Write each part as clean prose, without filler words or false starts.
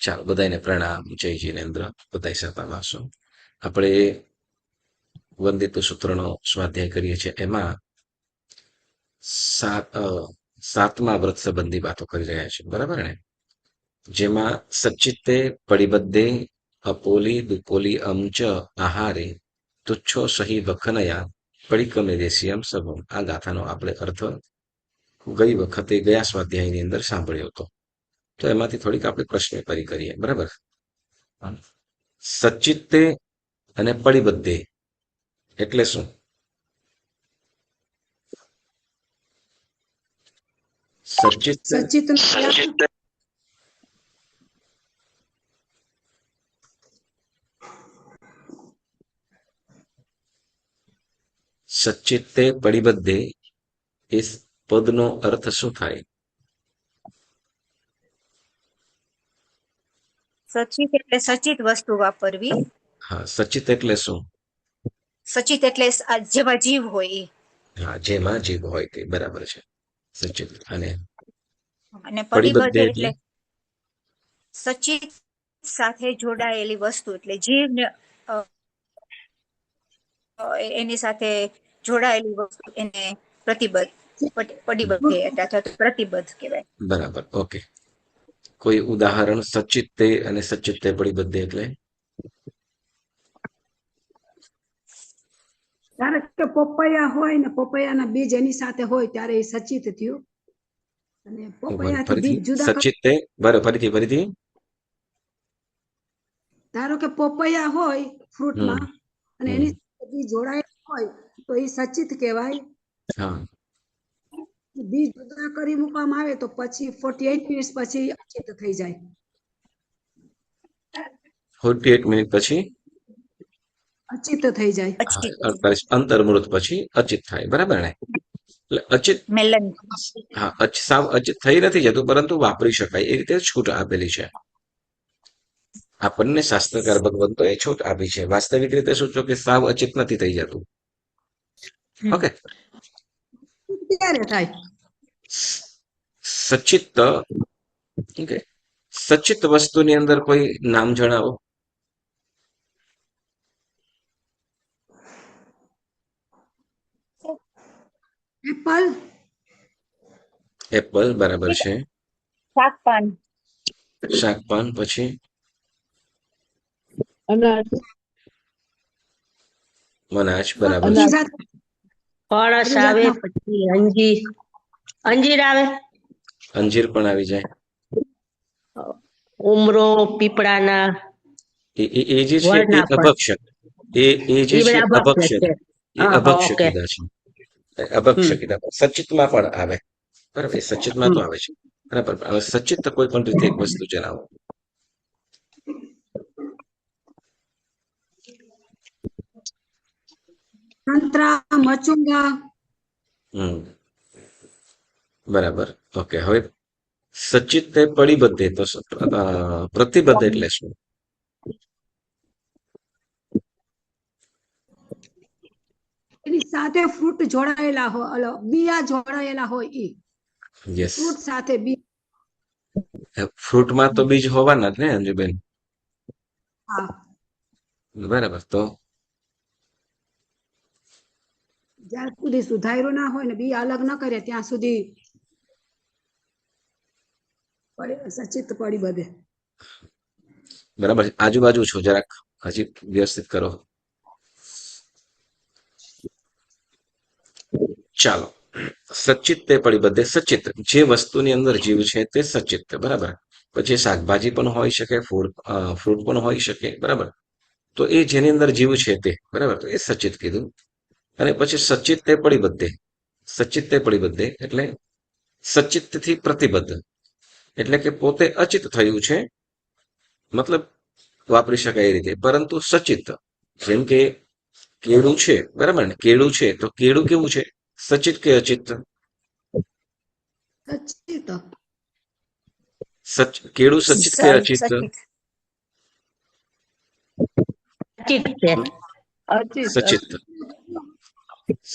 ચાલો બધાને પ્રણામ. જય જીનેન્દ્ર. બધા સાથે આવશો. આપણે વંદિત સૂત્રનો સ્વાધ્યાય કરીએ છીએ. એમાં સાતમા વ્રત સંબંધી વાતો કરી રહ્યા છે, બરાબર ને? જેમાં સચ્ચિત્તે પરિબદ્ધે અપોલી દુપોલી અમચ આહારે તુચ્છો સહી વખનયા પડિકમે દેશિયમ સભમ. આ ગાથાનો આપણે અર્થ ગઈ વખતે ગયા સ્વાધ્યાયની અંદર સાંભળ્યો હતો. તો એમાંથી થોડીક આપણે પ્રશ્ન કરીએ, બરાબર? સચ્ચિત્તે અને પરિબદ્ધે એટલે શું? સચ્ચિત્તે સચ્ચિત્તે પરિબદ્ધે એ પદનો અર્થ શું થાય? સચિત એટલે સચિત વસ્તુ વાપરવી. હા, સચિત એટલે શું? સચિત એટલે જેમાં જીવ હોય એ. હા, જેમાં જીવ હોય તે, બરાબર છે. સચિત. અને પરિબદ્ધ એટલે સચિત સાથે જોડાયેલી વસ્તુ, એટલે જીવને એની સાથે જોડાયેલી વસ્તુ એને પ્રતિબદ્ધ અથવા પ્રતિબદ્ધ કહેવાય. બરાબર, ઓકે. કોઈ ઉદાહરણ? સચિત્તે અને સચિત્તે પરિબદ્ધે એટલે ત્યારે કે પપૈયા હોય ને પપૈયાના બીજ એની સાથે હોય ત્યારે એ સચિત થયું. અને પપૈયાથી બીજ જુદા સચિત્તે, બરાબર. ફરીથી ધારો કે પપૈયા હોય ફ્રૂટમાં અને એની સાથે બીજ જોડાયેલા હોય તો એ સચિત કહેવાય. હા, બીજ જુદા કરી મૂકવામાં આવે તો પછી 48 મિનિટ પછી અચિત થઈ જાય. 48 મિનિટ પછી અચિત થઈ જાય. 48 અંતર્મૃત પછી અચિત થાય, બરાબર ને? એટલે અચિત, હા, સાવ અચિત થઈ નથી જતું, પરંતુ વાપરી શકાય એ રીતે છૂટ આપેલી છે આપણને. શાસ્ત્રકાર ભગવંતો એ છૂટ આપી છે. વાસ્તવિક રીતે શું છો કે સાવ અચિત નથી થઈ જતું. ઓકે. ક્યારે થાય સચિત? ઓકે. સચિત વસ્તુની અંદર કોઈ નામ જણાવો. એપલ. એપલ, બરાબર છે. શાકપાન. શાકપાન પછી અનાજ, બરાબર છે. ફળસ આવે, પછી અંજીર આવે, અંજીર પણ આવી જાય. ઉમરો, પીપળાના એ જે છે એ અભક્ષક. એ જે છે અભક્ષક. એ અભક્ષક કીધા છે. અભક્ષક કીધા. સચિતમાં પણ આવે, બરાબર. સચિતમાં તો આવે છે, બરાબર. હવે સચિત કોઈ પણ રીતે એક વસ્તુ જણાવો. સંતરા, મચુંગા. બરાબર, ઓકે. હવે સચિત તે પરિબદ્ધે, તો પ્રતિબદ્ધ એટલે શું? એની સાથે ફ્રૂટ જોડાયેલા હોય, બિયા જોડાયેલા હોય એ. યસ. ફ્રૂટ સાથે બી. ફ્રૂટમાં તો બીજ હોવાના જ ને અંજુબેન? હા, બરાબર. તો જ્યાં સુધી સુધાર્યું ના હોય ને બી અલગ ન કરે ત્યાં સુધી સચિત પડી બધે. બરાબર. આજુબાજુ છો, જરાક હજી વ્યવસ્થિત કરો. ચાલો. સચિત તે પરિબદ્ધે. સચિત જે વસ્તુની અંદર જીવ છે તે સચિત, બરાબર. પછી શાકભાજી પણ હોઈ શકે, ફ્રૂટ પણ હોઈ શકે, બરાબર. તો એ જેની અંદર જીવ છે તે, બરાબર, તો એ સચિત કીધું. અને પછી સચિત તે પરિબદ્ધે. સચિત તે પરિબદ્ધે એટલે સચિતથી પ્રતિબદ્ધ, એટલે કે પોતે અચિત થયું છે, મતલબ વાપરી શકાય એ રીતે, પરંતુ સચિત. જેમ કે કેળું છે, બરાબર ને? કેળું છે તો કેળું કેવું છે? સચિત કે અચિત? સચિત. કેળું સચિત કે અચિત? સચિત.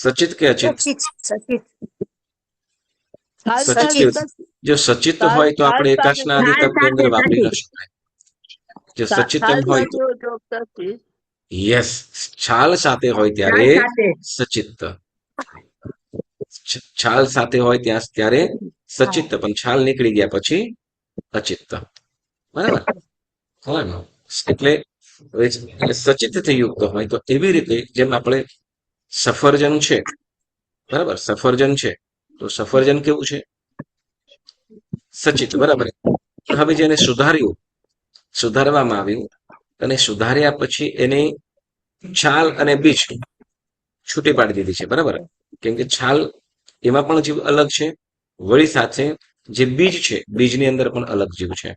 સચિત કે અચિત? સચિત. સચિત. જો સચિત છાલ હોય તો છાલ આપણે સાથે એકાશના આદિ છાલ તત્વની અંદર સાથે વાપરી ન નથી. શકાય. જો છાલ સચિતમ હોય તો સાથે જો થતી યસ, છાલ સાથે હોય છાલ ત્યારે સાથે સચિત, છાલ સાથે હોય ત્યારે સચિત, પણ છાલ નીકળી ગયા પછી અચિત્ત. બરાબર. હા ને? એટલે સચિતથી યુક્ત હોય તો એવી રીતે જેમ આપણે સફરજન છે, બરાબર, સફરજન છે તો સફરજન કેવું છે? સચિત. બરાબર. હવે જેને સુધારવામાં આવ્યું અને સુધાર્યા પછી એની છાલ અને બીજ છૂટી પાડી દીધી છે. બરાબર. કેમ કે છાલ એમાં પણ જીવ અલગ છે, વળી સાથે જે બીજ છે બીજની અંદર પણ અલગ જીવ છે.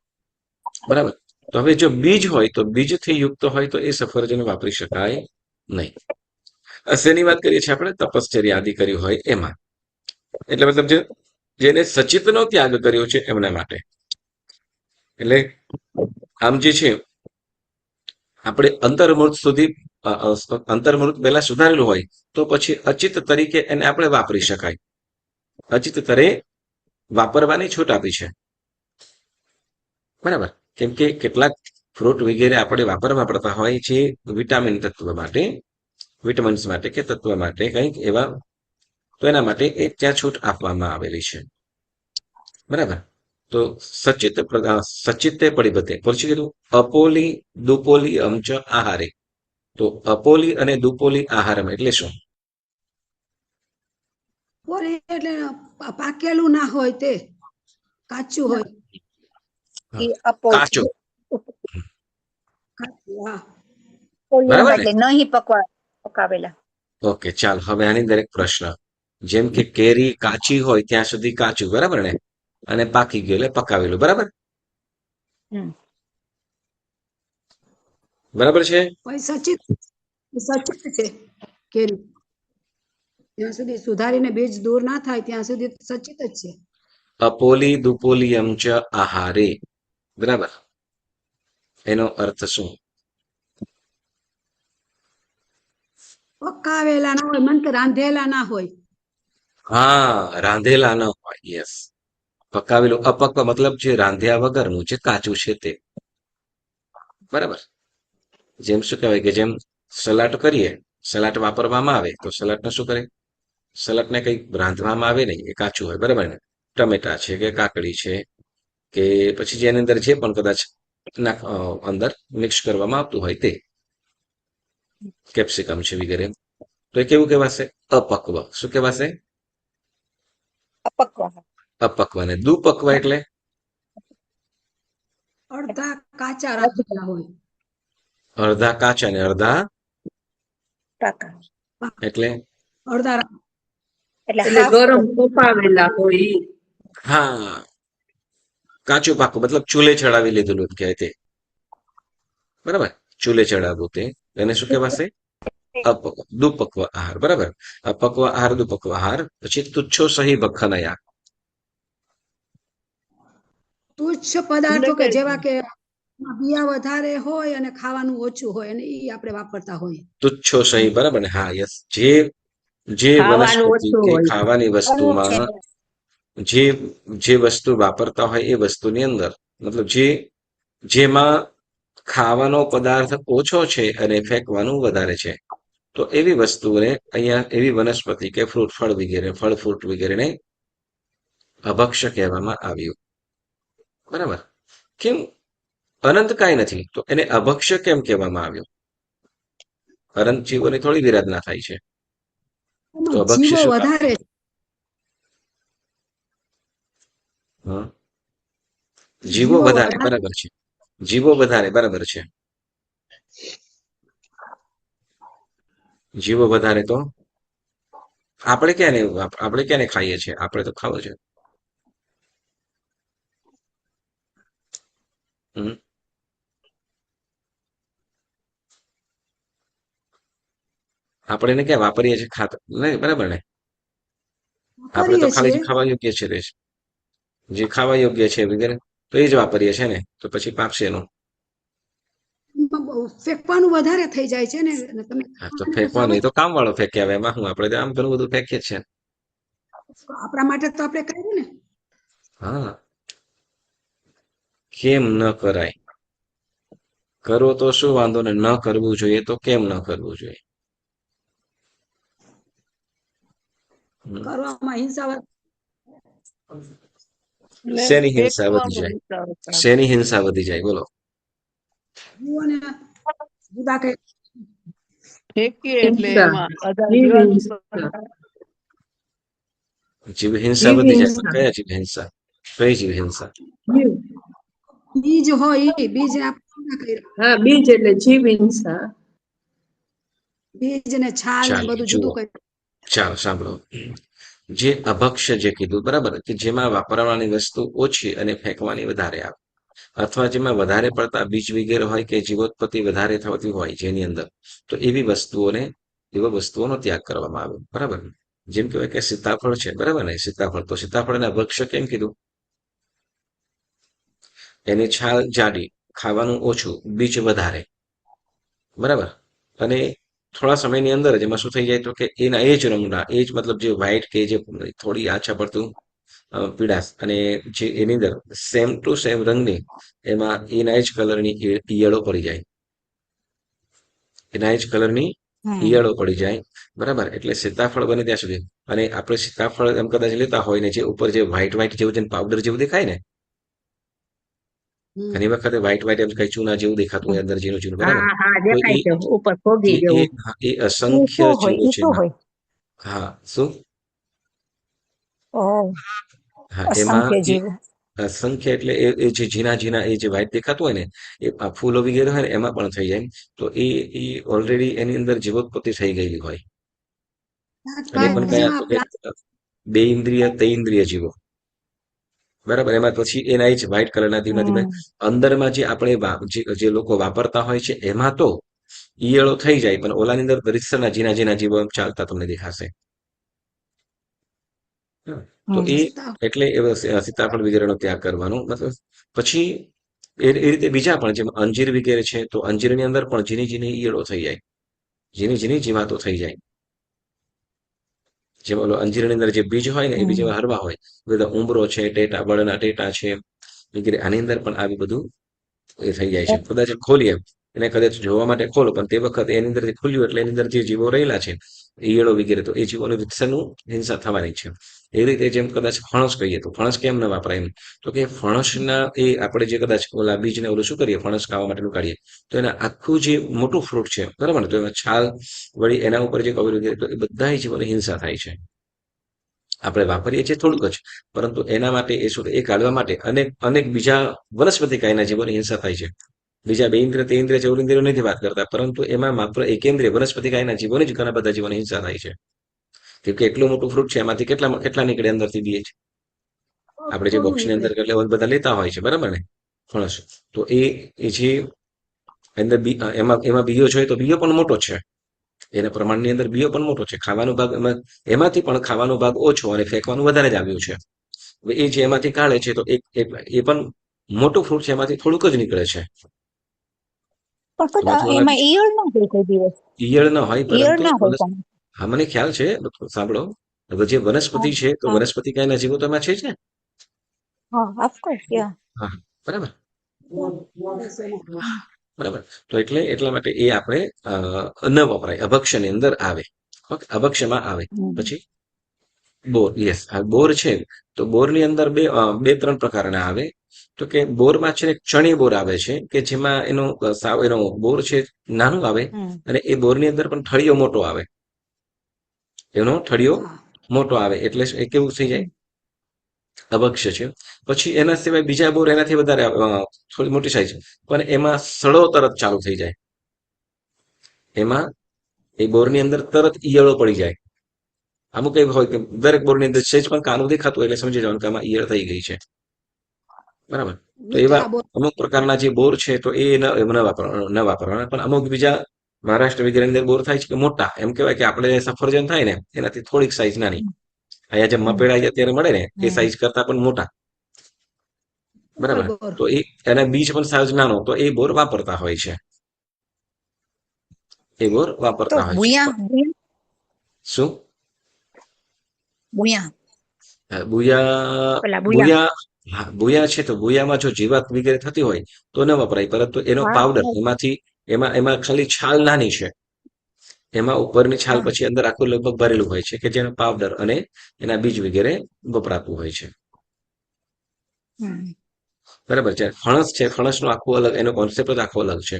બરાબર. તો હવે જો બીજ હોય તો બીજથી યુક્ત હોય તો એ સફરજન વાપરી શકાય નહીં. શેની વાત કરીએ છીએ આપણે? તપશ્ચર્યા આદિ કર્યું હોય એમાં. એટલે મતલબ જેને સચિતનો ત્યાગ કર્યો છે એમના માટે. એટલે આમ જે છે આપણે અંતર્મૃત સુધી અંતર્મૃત પહેલા સુધારેલું હોય તો પછી અચિત તરીકે એને આપણે વાપરી શકાય. અચિત તરે વાપરવાની છૂટ આપી છે. બરાબર. કેમ કે કેટલાક ફ્રૂટ વગેરે આપણે વાપરવા પડતા હોય છે વિટામિન તત્વ માટે, વિટામિન્સ માટે કે તત્વ માટે કંઈક એવા, તો એના માટે એ ત્યાં છૂટ આપવામાં આવેલી છે. બરાબર. તો સચિતે પડિબદ્ધે પછી કીધું અપોલી દુપોલી અંચ આહારે. તો અપોલી અને દુપોલી આહારમ એટલે શું? પોલી એટલે પાકેલું ના હોય તે, કાચું હોય. એ અપોલ કાચું. કાચું, હા. પોલિયમ બરાબર ને? એટલે નહીં પકાવેલા. ઓકે, ચાલ હવે આની અંદર એક પ્રશ્ન. જેમ કે કેરી કાચી હોય ત્યાં સુધી કાચું, બરાબર ને? અને પાકી ગયું એટલે પકાવેલું, બરાબર? હમ. બરાબર છે? પછી સચિત છે કેરી. જ્યાં સુધી સુધારીને બીજ દૂર ના થાય ત્યાં સુધી સચિત જ છે. અપોલી દુપોલિયમ ચ આહારે. બરાબર. એનો અર્થ શું? પકાવેલા ના હોય, મન કે રાંધેલા ના હોય. હા, રાંધેલા ન હોય. યસ. પકાવેલું અપક્વ મતલબ જે રાંધ્યા વગરનું, જે કાચું છે તે. બરાબર. જેમ શું કહેવાય કે જેમ સલાડ કરીએ, સલાડ વાપરવામાં આવે તો સલાડને શું કરે? સલાડને કંઈક રાંધવામાં આવે નહીં, એ કાચું હોય, બરાબર ને? ટમેટા છે કે કાકડી છે કે પછી જેની અંદર જે પણ કદાચ અંદર મિક્સ કરવામાં આવતું હોય તે, કેપ્સિકમ છે વગેરે, તો એ કેવું કહેવાશે? અપક્વ. શું કહેવાશે? અપક્વ. અપક્વ. અને દુપક્વ એટલે અડધા કાચા રાખેલા હોય. અડધા કાચા ને અડધા પાકા. એટલે અડધા એટલે એટલે હાફ ગરમ પપાવેલા હોય ઈ. હા, કાચું પાકું મતલબ ચૂલે ચડાવી લીધેલું કહેવાય તે. બરાબર. ચૂલે ચડાવવું તે એને શું કહેવાશે? દુપક્વ આહાર. બરાબર. અપક્વ આહાર, દુપક્વ આહાર. પછી તુચ્છો સહી ભખનયા. તુચ્છ પદાર્થો કે જેવા કે બિયા વધારે હોય અને ખાવાનું ઓછું હોય અને ઈ આપણે વાપરતા હોય. તુચ્છો સહી. બરાબર ને? હા, યસ. જે ખાવાનું વનસ્પતિ ઓછું કે હોય. ખાવાની અમુક છે. વસ્તુમાં જે વસ્તુ વાપરતા હોય એ વસ્તુની અંદર મતલબ જેમાં ખાવાનો પદાર્થ ઓછો છે અને ફેંકવાનું વધારે છે, તો એવી વસ્તુને અહીંયા એવી વનસ્પતિ કે ફ્રૂટ ફળ વગેરે ફળ ફ્રૂટ વગેરેને અભક્ષ્ય કહેવામાં આવ્યું. બરાબર. કેમ અનંત કાંઈ નથી તો એને અભક્ષ્ય કેમ કહેવામાં આવ્યું? અનંત જીવોની થોડી વિરાધના થાય છે, તો એમાં અભક્ષ્ય જીવો શું કામ? વધારે હમ. જીવો વધારે. બરાબર છે. જીવો વધારે. બરાબર છે. જીવો વધારે તો આપણે ક્યાંને ખાઈએ છીએ? આપણે તો ખાવો છે. હમ. આપણે એને ક્યાં વાપરીએ છીએ? ખાતર નહીં, બરાબર ને? આપણે તો કરીએ ખાલી છીએ. જે ખાવા યોગ્ય છે તે જે ખાવા યોગ્ય છે વગેરે તો એ જ વાપરીએ છીએ ને, તો પછી પાપ શેનું? ફેંકવાનું વધારે થઈ જાય છે ને. અને તમે હા, તો ફેંકવાનું એ તો કામ વાળો ફેંકે. હવે એમાં હું આપણે તો આમ ઘણું બધું ફેંકીએ જ છે. આપણા માટે તો આપણે કર્યું ને. હા, કેમ ન કરાય? કરો તો શું વાંધો ને, ન કરવું જોઈએ તો કેમ ન કરવું જોઈએ? હમ. કરવામાં હિંસા એટલે શેની હિંસા વધી ફેંકવામાં જાય? હિંસા શેની હિંસા વધી જાય બોલો? જીવોને જુદા કરી ફેંકીએ એટલે હિંસા એમાં બધા જીવ જીવાત હિંસા જીવ હિંસા જીવ વધી જાય પણ હિંસા કયા જીવ હિંસા? કઈ જીવ હિંસા? જીવ બીજ હોય એ બીજ આપણે જુદા કર્યા. હા બીજ એટલે જીવ હિંસા બીજ ને છાલ ને ચાલો બધું જુઓ, જુદું કર્યું. ચાલો સાંભળો. જે અભક્ષ્ય જે કીધું બરાબર, કે જેમાં વાપરવાની વસ્તુ ઓછી અને ફેંકવાની વધારે આવે, અથવા જેમાં વધારે પડતા બીજ વગેરે હોય કે જીવોત્પત્તિ વધારે થતી હોય જેની અંદર, તો એવા વસ્તુઓનો ત્યાગ કરવામાં આવે. બરાબર. જેમ કહેવાય કે સીતાફળ છે, બરાબર ને? સીતાફળ, તો સીતાફળને અભક્ષ્ય કેમ કીધું? એની છાલ જાડી, ખાવાનું ઓછું, બીજ વધારે, બરાબર. અને થોડા સમયની અંદર જ એમાં શું થઈ જાય, તો કે એના એ જ રંગના, એ જ મતલબ જે વ્હાઈટ કે જે થોડી આછા પડતું પીળાશ, અને જે એની અંદર સેમ ટુ સેમ રંગની, એમાં એના જ કલરની ઈયળો પડી જાય, એના જ કલરની ઈયળો પડી જાય. બરાબર. એટલે સીતાફળ બને ત્યાં સુધી, અને આપણે સીતાફળ એમ કદાચ લેતા હોય ને જે ઉપર જે વ્હાઈટ વ્હાઈટ જેવું છે પાવડર જેવું દેખાય ને, હમ. ઘણી વખતે વ્હાઈટ વ્હાઈટ એમ કઈ ચૂના જેવું દેખાતું હોય અંદર ઝીણું ઝીણું, બરાબર. હા હા તો દેખાય છે ઉપર ફોગી એ જેવું. હા, એ ઈ અસંખ્ય શું હોય? જીવો ઈ છે શું એમાં. હોય? હા, શું? ઓહ, હા, એમાં અસંખ્ય એ જીવ. અસંખ્ય એટલે એ જે ઝીણા ઝીણા એ જે વ્હાઈટ દેખાતું હોય ને, એ ફૂલો વગેરે હોય ને એમાં પણ થઈ જાય. તો એ ઓલરેડી એની અંદર જીવોત્પત્તિ થઈ ગયેલી હોય. અને એ પણ કયા, તો શાકભાજીમાં કે બે ઇન્દ્રિય તે ઇન્દ્રિય જીવો, બરાબર. એમાં પછી એના જ વ્હાઈટ કલરના ધીમે ધીમે હમ. અંદરમાં જે આપણે જે લોકો વાપરતા હોય છે એમાં તો ઈયળો થઈ જાય, પણ ઓલાની અંદર રીતસરના ઝીણા ઝીણા જીવો એમ ચાલતા તમને દેખાશે. હા. તો હમ. એ એટલે એ સીતાફળ વગેરેનો ત્યાગ કરવાનો મતલબ. પછી એ રીતે બીજા પણ જેમ અંજીર વગેરે છે, તો અંજીરની અંદર પણ ઝીણી ઝીણી ઈયળો થઈ જાય, ઝીણી ઝીણી જીવાતો થઈ જાય. જેમાં ઓલો અંજીરની અંદર જે બીજ હોય ને એ બીજ હમ. હરવા હોય, બધા ઉંબરો છે, ટેટા, બળના ટેટા છે વગેરે, આની અંદર પણ આવી બધું એ થઈ જાય છે. કદાચ ખોલીએ એને કદાચ જોવા માટે ખોલો, પણ તે વખતે એની અંદર ખુલ્યું એટલે એની અંદર જે જીવો રહેલા છે ઈયળો વગેરે, તો એ જીવોનું વિકસનનું હિંસા થવાની છે. એ રીતે જેમ કદાચ ફણસ કહીએ, તો ફણસ કેમ ન વાપરાય? એમ તો કે ફણસના એ આપણે જે કદાચ ઓલા બીજને ઓલું શું કરીએ, ફણસ ખાવા માટેનું કાઢીએ, તો એના આખું જે મોટું ફ્રૂટ છે, બરાબર ને, તો એમાં છાલ વળી એના ઉપર જે કવર વગેરે, તો એ બધા જીવોની હિંસા થાય છે. આપણે વાપરીએ છીએ થોડુંક જ, પરંતુ એના માટે એ શું, એ કાઢવા માટે અનેક અનેક બીજા વનસ્પતિ કાયના જીવોની હિંસા થાય છે. બીજા બે ઇન્દ્રિય તે ઇન્દ્રિય ચૌર ઇન્દ્રિયો નથી વાત કરતા, પરંતુ એમાં માત્ર એકેન્દ્રિય વનસ્પતિ કાયના જીવોની જ ઘણા બધા જીવોની હિંસા થાય છે. કેમ કે એટલું મોટું ફ્રૂટ છે, એમાંથી કેટલા કેટલા નીકળે અંદરથી બીજ? આપણે જે થોડું બોક્સની નીકળે. અંદર એટલે બધા લેતા હોય છે, બરાબર ને, ફણસ. તો એ જે અંદર એમાં એમાં બીજો જોઈએ તો બીજો પણ મોટો છે, એના પ્રમાણની અંદર બીજો પણ મોટો છે. ખાવાનો ભાગ એમાંથી પણ ખાવાનો ભાગ ઓછો અને ફેંકવાનું વધારે જ આવ્યું છે. હવે એ જે એમાંથી કાઢે છે, તો એ પણ મોટું ફ્રૂટ છે, એમાંથી થોડુંક જ નીકળે છે. પણ એમાંથી ઓલા એમાં ઈયળ ના હોય કોઈ દિવસ. ઈયળ ન હોય, ઈયળ પરંતુ ના હોય પણ. હા, મને ખ્યાલ છે. સાંભળો, હવે જે વનસ્પતિ હા છે, તો હા વનસ્પતિ કાયના જીવો તો એમાં છે જ ને. હા, ઓફકોર્સ, યા. હા, બરાબર. બેસે ને. બરાબર. તો એટલા માટે એ આપણે ન વપરાય, અભક્ષ્યની અંદર આવે. ઓકે, અભક્ષ્યમાં આવે. પછી બોર, યસ, આ બોર છે. તો બોરની અંદર બે ત્રણ પ્રકારના આવે. તો કે બોરમાં છે ને ચણી બોર આવે છે, કે જેમાં એનો બોર છે નાનું આવે, અને એ બોરની અંદર પણ ઠળિયો મોટો આવે. એનો ઠળિયો હા. મોટો આવે એટલે એ કેવું થઈ જાય, અભક્ષ્ય છે. પછી એના સિવાય બીજા બોર એનાથી વધારે થોડી મોટી સાઈઝ, પણ એમાં સડો તરત ચાલુ થઈ જાય. એમાં એ બોરની અંદર તરત ઈયળો પડી જાય. અમુક એવું હોય કે દરેક બોરની અંદર સેજ પણ કાનું દેખાતું હોય એટલે સમજી જવાનું કે આમાં ઈયળ થઈ ગઈ છે, બરાબર. તો એવા મીઠા બોર. અમુક પ્રકારના જે બોર છે, તો એ ન વાપરવાના. પણ અમુક બીજા મહારાષ્ટ્ર વગેરેની અંદર બોર થાય છે કે મોટા, એમ કહેવાય કે આપણે સફરજન થાય ને એનાથી થોડીક સાઈઝ નાની. અહીંયા જે મપેડા અત્યારે મળે ને એ સાઈઝ કરતા પણ મોટા, ઉપર બરાબર. બોર. તો એના બીજ પણ સાઈઝ નાનો, તો એ બોર વાપરતા હોય છે. એ બોર તો વાપરતા હોય છે. બુયા શું? બુયા બુયા પેલા બુયા. બુયા હા, બુયા છે તો બુયામાં જો જીવાત વગેરે થતી હોય તો ન વપરાય, પરંતુ એનો હા પાવડર એમાંથી એમાં ખાલી છાલ નાની છે, એમાં ઉપરની છાલ હા પછી અંદર આખું લગભગ ભરેલું હોય છે કે જેનો પાવડર અને એના બીજ વગેરે વપરાતું હોય છે. હમ. બરાબર છે. ફણસ છે, ફણસનો આખું અલગ, એનો કોન્સેપ્ટ જ આખો અલગ છે.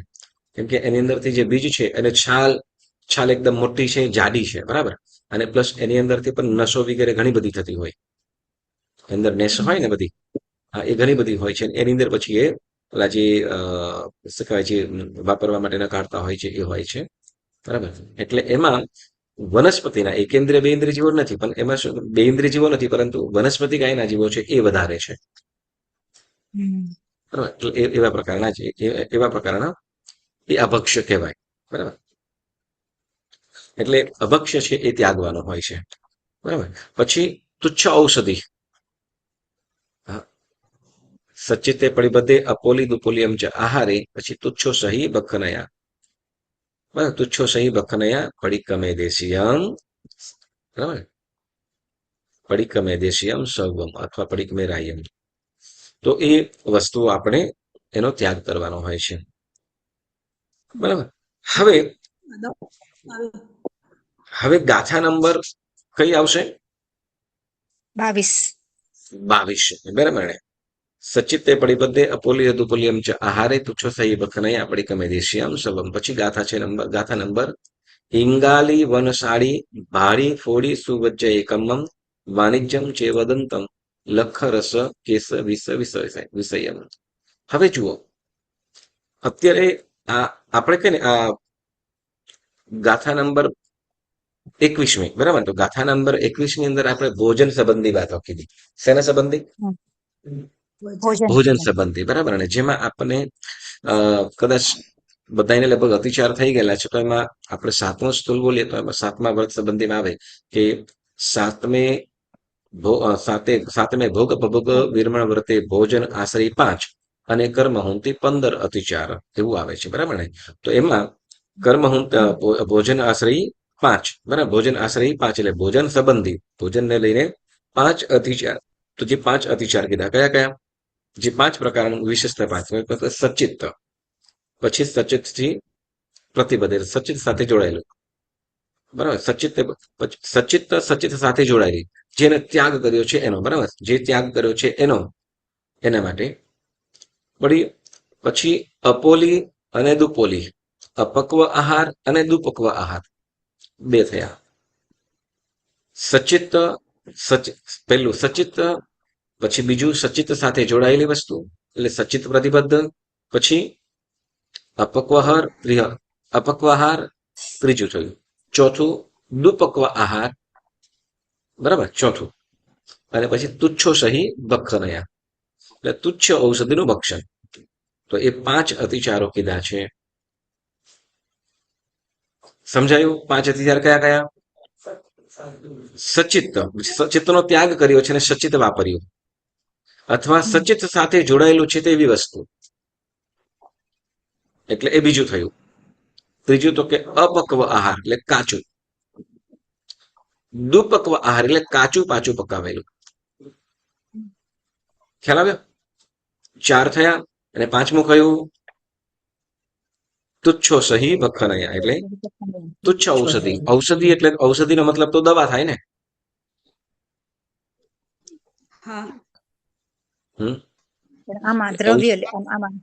કેમ કે એની અંદરથી જે બીજ છે અને છાલ છાલ એકદમ મોટી છે, જાડી છે, બરાબર. અને પ્લસ એની અંદરથી પણ નસો વગેરે ઘણી બધી થતી હોય, અંદર નેસ હોય ને બધી, હા, એ ઘણી બધી હોય છે. એની અંદર પછી એ ઓલા જે શું કહેવાય છે, વાપરવા માટેના કાઢતા હોય છે, એ હોય છે, બરાબર. એટલે એમાં વનસ્પતિના એકેન્દ્રિય બે ઇન્દ્રિય જીવો નથી, પણ એમાં શું બે ઇન્દ્રિય જીવો નથી, પરંતુ વનસ્પતિ કાયના જીવો છે એ વધારે છે, હમ. બરાબર. એટલે એવા પ્રકારના છે, એવા પ્રકારના એ અભક્ષ્ય કહેવાય, બરાબર. એટલે અભક્ષ્ય છે એ ત્યાગવાનો હોય છે, બરાબર. પછી તુચ્છ ઔષધિ, હા, સચિતે પરિબદ્ધે અપોલી દુપોલિયમ ચ આહારે, પછી તુચ્છો સહી બખનયા, બરાબર. તુચ્છો સહી બખનયા પડિક્કમે દેશિયમ, બરાબર. પડિક્કમે દેશિયમ સૌવમ અથવા પડિક્કમે રાયમ. તો એ વસ્તુઓ આપણે એનો ત્યાગ કરવાનો હોય છે, બરાબર. હવે હવે ગાથા નંબર કઈ આવશે? 22. 22, બરાબર ને. સચિતે પરિબદ્ધે અપોલિય દુપોલિયમ ચ આહારે તુચ્છો સહી બખનયા પડિક્કમે દેશિયમ સવમ. પછી ગાથા છે ગાથા નંબર: હિંગાલી વનસાળી ભાળી ફોડી સુવજ્જ એકમમ વાણિજ્યમ ચેવદંતમ લખ રસ કેસ વિસ વિષયમ. હવે જુઓ, અત્યારે આ આપણે કહીએ ને આ ગાથા નંબર 21મી, બરાબર. તો ગાથા નંબર 21 ની અંદર આપણે ભોજન સંબંધી વાતો કીધી. શેના સંબંધી? ભોજન. ભોજન સંબંધી, બરાબર. અને જેમાં આપણે કદાચ બધાને લગભગ અતિચાર થઈ ગયેલા છે, તો એમાં આપણે સાતમો સ્થૂલ બોલીએ તો એમાં સાતમા વર્ગ સંબંધીમાં આવે કે સાતમે સાતમે ભોગ અપભોગ વિરમણ વ્રતે ભોજન આશ્રય 5 અને કર્મહુંતિ 15 અતિચાર, એવું આવે છે, બરાબર ને. તો એમાં કર્મહુંત ભોજન આશ્રય 5, બરાબર. ભોજન આશ્રય 5 એટલે ભોજન સંબંધી, ભોજનને લઈને 5 અતિચાર. તો જે 5 અતિચાર કીધા કયા કયા? જે 5 પ્રકારનું વિશેષતા 5 સચિત્ત, પછી સચિત થી પ્રતિબદ્ધ, સચિત સાથે જોડાયેલું, બરાબર. સચિત સાથે જોડાયેલી, જેને ત્યાગ કર્યો છે એનો, બરાબર. જે ત્યાગ કર્યો છે એનો, એના માટે. વળી પછી અપોલી અને દુપોલી, અપક્વ આહાર અને દુપક્વ આહાર, બે થયા. સચિત પહેલું સચિત, પછી બીજું સચિત સાથે જોડાયેલી વસ્તુ એટલે સચિત પ્રતિબદ્ધ, પછી અપક્વાહાર અપક્વાહાર ત્રીજું થયું. ચોથું દુપક્વ આહાર, બરાબર, ચોથું. અને પછી તુચ્છો સહી બખનયા, એટલે તુચ્છ ઔષધિનું ભક્ષણ. તો એ 5 અતિચારો કીધા છે. સમજાયું? 5 અતિચાર કયા કયા? સચિત્તનો ત્યાગ કર્યો છે અને સચિત વાપર્યું, અથવા સચિત સાથે જોડાયેલું છે તેવી વસ્તુ, એટલે એ બીજું થયું. ત્રીજું તો કે અપક્વ આહાર એટલે કાચું, દુપક્વ આહાર એટલે કાચું પાચું પકાવેલું. ખ્યાલ આવ્યો? 4 થયા. અને 5મું કયું? તુચ્છો સહી બખનયા, એટલે તુચ્છ ઔષધિ. ઔષધિ એટલે ઔષધિનો મતલબ તો દવા થાય ને. હા. આમાં દ્રવ્ય આમાં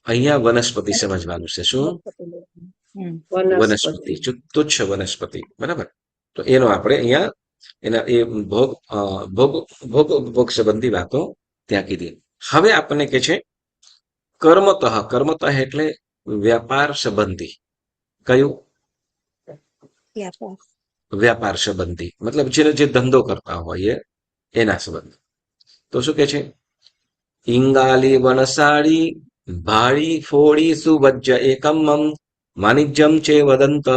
અહીંયા વનસ્પતિ સમજવાનું છે. શું? વનસ્પતિ, વનસ્પતિ. તુચ્છ વનસ્પતિ, બરાબર. તો એનો આપણે અહીંયા એના એ ભોગ ભોગ ભોગ ભોગ સંબંધી વાતો ત્યાં કીધી. હવે આપણને કે છે કર્મતઃ. કર્મતઃ એટલે વ્યાપાર સંબંધી. કયું? વ્યાપાર સંબંધી, મતલબ જેને જે ધંધો કરતા હોય એના સંબંધ. તો શું કે છે? ઇંગાલી વનસાળી ભાળી ફોડી સુવજ્જ એકમમ વાણિજ્યમ ચે વદંત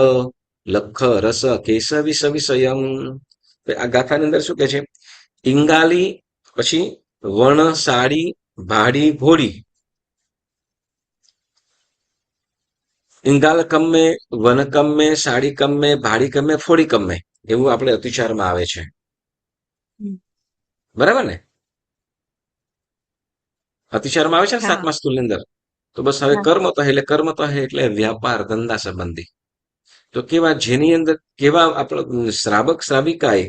લખ રસ કેશ વિષ વિષયમ. આ ગાથાની અંદર શું કે છે? ઇંગાલી, પછી વણસાળી ભાડી ભોળી, ઇંગાલ કમ્મે વન કમ્મે સાડી કમ્મે ભાડી કમ્મે ફોડી કમ્મે, એવું આપણે અતિચારમાં આવે છે, બરાબર ને. અતિચારમાં આવે છે ને હા. 7મા સ્થૂલની અંદર. તો બસ હવે હા. કર્મ તો હે એટલે કર્મ તો હે એટલે વ્યાપાર ધંધા સંબંધી. તો કેવા જેની અંદર કેવા આપણો શ્રાવક શ્રાવિકાએ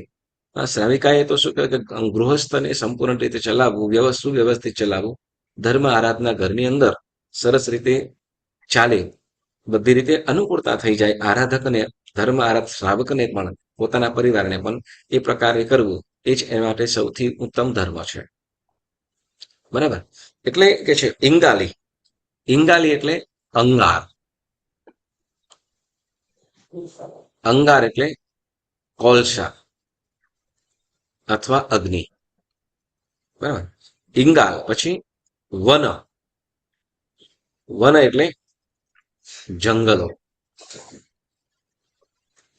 શ્રાવિકાએ તો શું કહે કે ગૃહસ્થને સંપૂર્ણ રીતે ચલાવવું, સુવ્યવસ્થિત ચલાવવું, ધર્મ આરાધના ઘરની અંદર સરસ રીતે ચાલે, બધી રીતે અનુકૂળતા થઈ જાય આરાધકને, ધર્મ શ્રાવકને પણ, પોતાના પરિવારને પણ એ પ્રકારે કરવું એ જ એ માટે સૌથી ઉત્તમ ધર્મ છે. બરાબર. એટલે કે છે ઇંગાલી. ઇંગાલી એટલે અંગાર. અંગાર એટલે કોલસા અથવા અગ્નિ. બરાબર. ઇંગાલ પછી વન. વન એટલે જંગલો.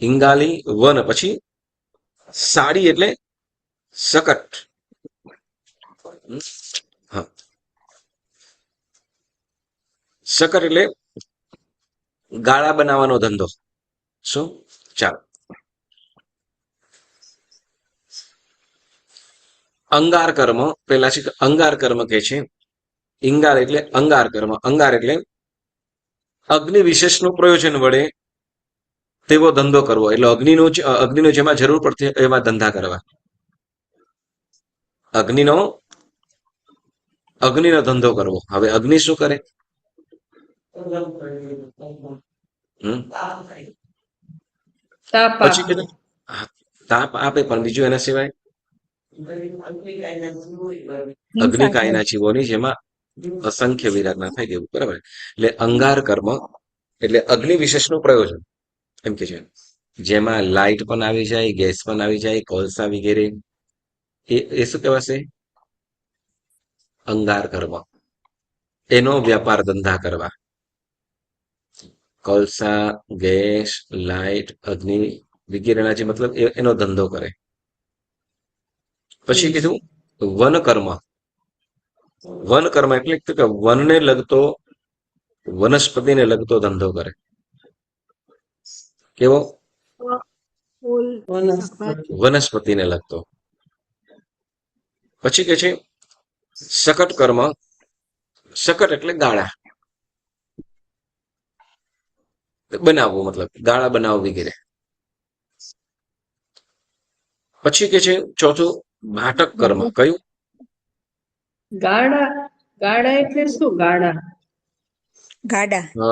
ઇંગાલી વન પછી સાડી એટલે સકટ. હા, સકટ એટલે ગાળા બનાવવાનો ધંધો. શું? ચાલો. અંગાર કર્મ પેલા છે અંગાર કર્મ કે છે. ઇંગાર એટલે અંગાર કર્મ. અંગાર એટલે અગ્નિ વિશેષનું પ્રયોજન વડે તેવો ધંધો કરવો. એટલે અગ્નિનો જેમાં જરૂર પડતી એવા ધંધા કરવા. અગ્નિનો ધંધો કરવો. હવે અગ્નિ શું કરે? તાપ પછી આપે. કીધું હા, તાપ આપે, પણ બીજું એના સિવાય અગ્નિકાયના જીવોની જેમાં અસંખ્ય વિરાટના થાય તેવું. બરાબર. એટલે અંગાર કર્મ એટલે અગ્નિ વિશેષનું પ્રયોજન એમ કે છે, જેમાં લાઇટ પણ આવી જાય, ગેસ પણ આવી જાય, કોલસા વગેરે. એ શું કહેવાશે? અંગાર કર્મ. એનો વ્યાપાર ધંધા કરવા. કોલસા, ગેસ, લાઇટ, અગ્નિ વગેરેના જે મતલબ એનો ધંધો કરે. પછી કીધું વન કર્મ. વન કર્મ એટલે કે વનને લગતો, વનસ્પતિને લગતો ધંધો કરે. કેવો? ફૂલ, વનસ્પતિ. શાકભાજી. વનસ્પતિને લગતો. પછી કે છે શકટ કર્મ. શકટ એટલે ગાળા બનાવવું, મતલબ ગાળા બનાવવું વગેરે. પછી કે છે ચોથું ભાટક કર્મ. કયું? ગાડા ગાડા એટલે શું? ગાડા ગાડા. અ,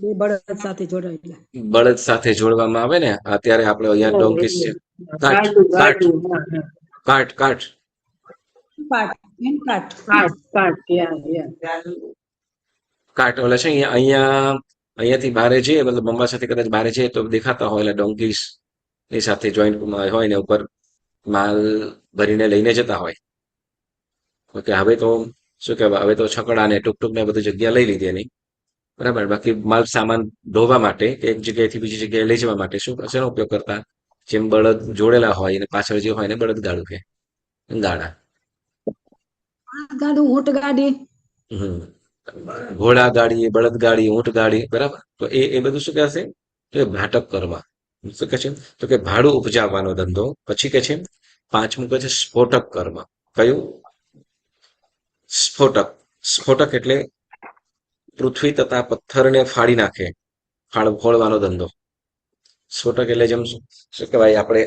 બે બળદ સાથે જોડાયેલા. બળદ સાથે જોડવામાં આવે ને. અત્યારે આપણે અહીંયા ડોંકીસ છે. કાઠ ગાડું કાઠ ગાડું. હા, હા. કાઠ કાઠ પાટ, એમ પાટ. કાટ કાટ યા યા. કાઠ ઓલા છે અહીંયાથી બહાર જઈએ, મતલબ મોમ્બાસાથી કદાચ બહાર જઈએ તો દેખાતા હોય એટલે ડોંકીસ ની સાથે જોઈન્ટ હોય ને ઉપર માલ ભરીને લઈને જતા હોય. ઓકે. હવે તો શું કહેવાય, હવે તો છકડા ને ટુકટુક ને બધી જગ્યા લઈ લીધી એની. બરાબર. બાકી માલ સામાન ઢોવા માટે કે એક જગ્યાએથી બીજી જગ્યાએ લઈ જવા માટે શેનો ઉપયોગ કરતા? જેમ બળદ જોડેલા હોય અને પાછળ જે હોય ને બળદ ગાડું કે ગાડા. ગાડું, ઊંટ ગાડી. હમ ઘોડા ગાડી, બળદ ગાડી, ઊંટ ગાડી. બરાબર. તો એ બધું શું કહેશે? તો એ ભાટક કર્મ. શું કહે છે? તો કે ભાડું ઉપજાવવાનો ધંધો. પછી કે છે પાંચમું કે છે સ્ફોટક કર્મ. કયું? સ્ફોટક. સ્ફોટક એટલે પૃથ્વી તથા પથ્થરને ફાડી નાખે, ફોડવાનો ધંધો. સ્ફોટક એટલે જેમ શું કહેવાય, આપણે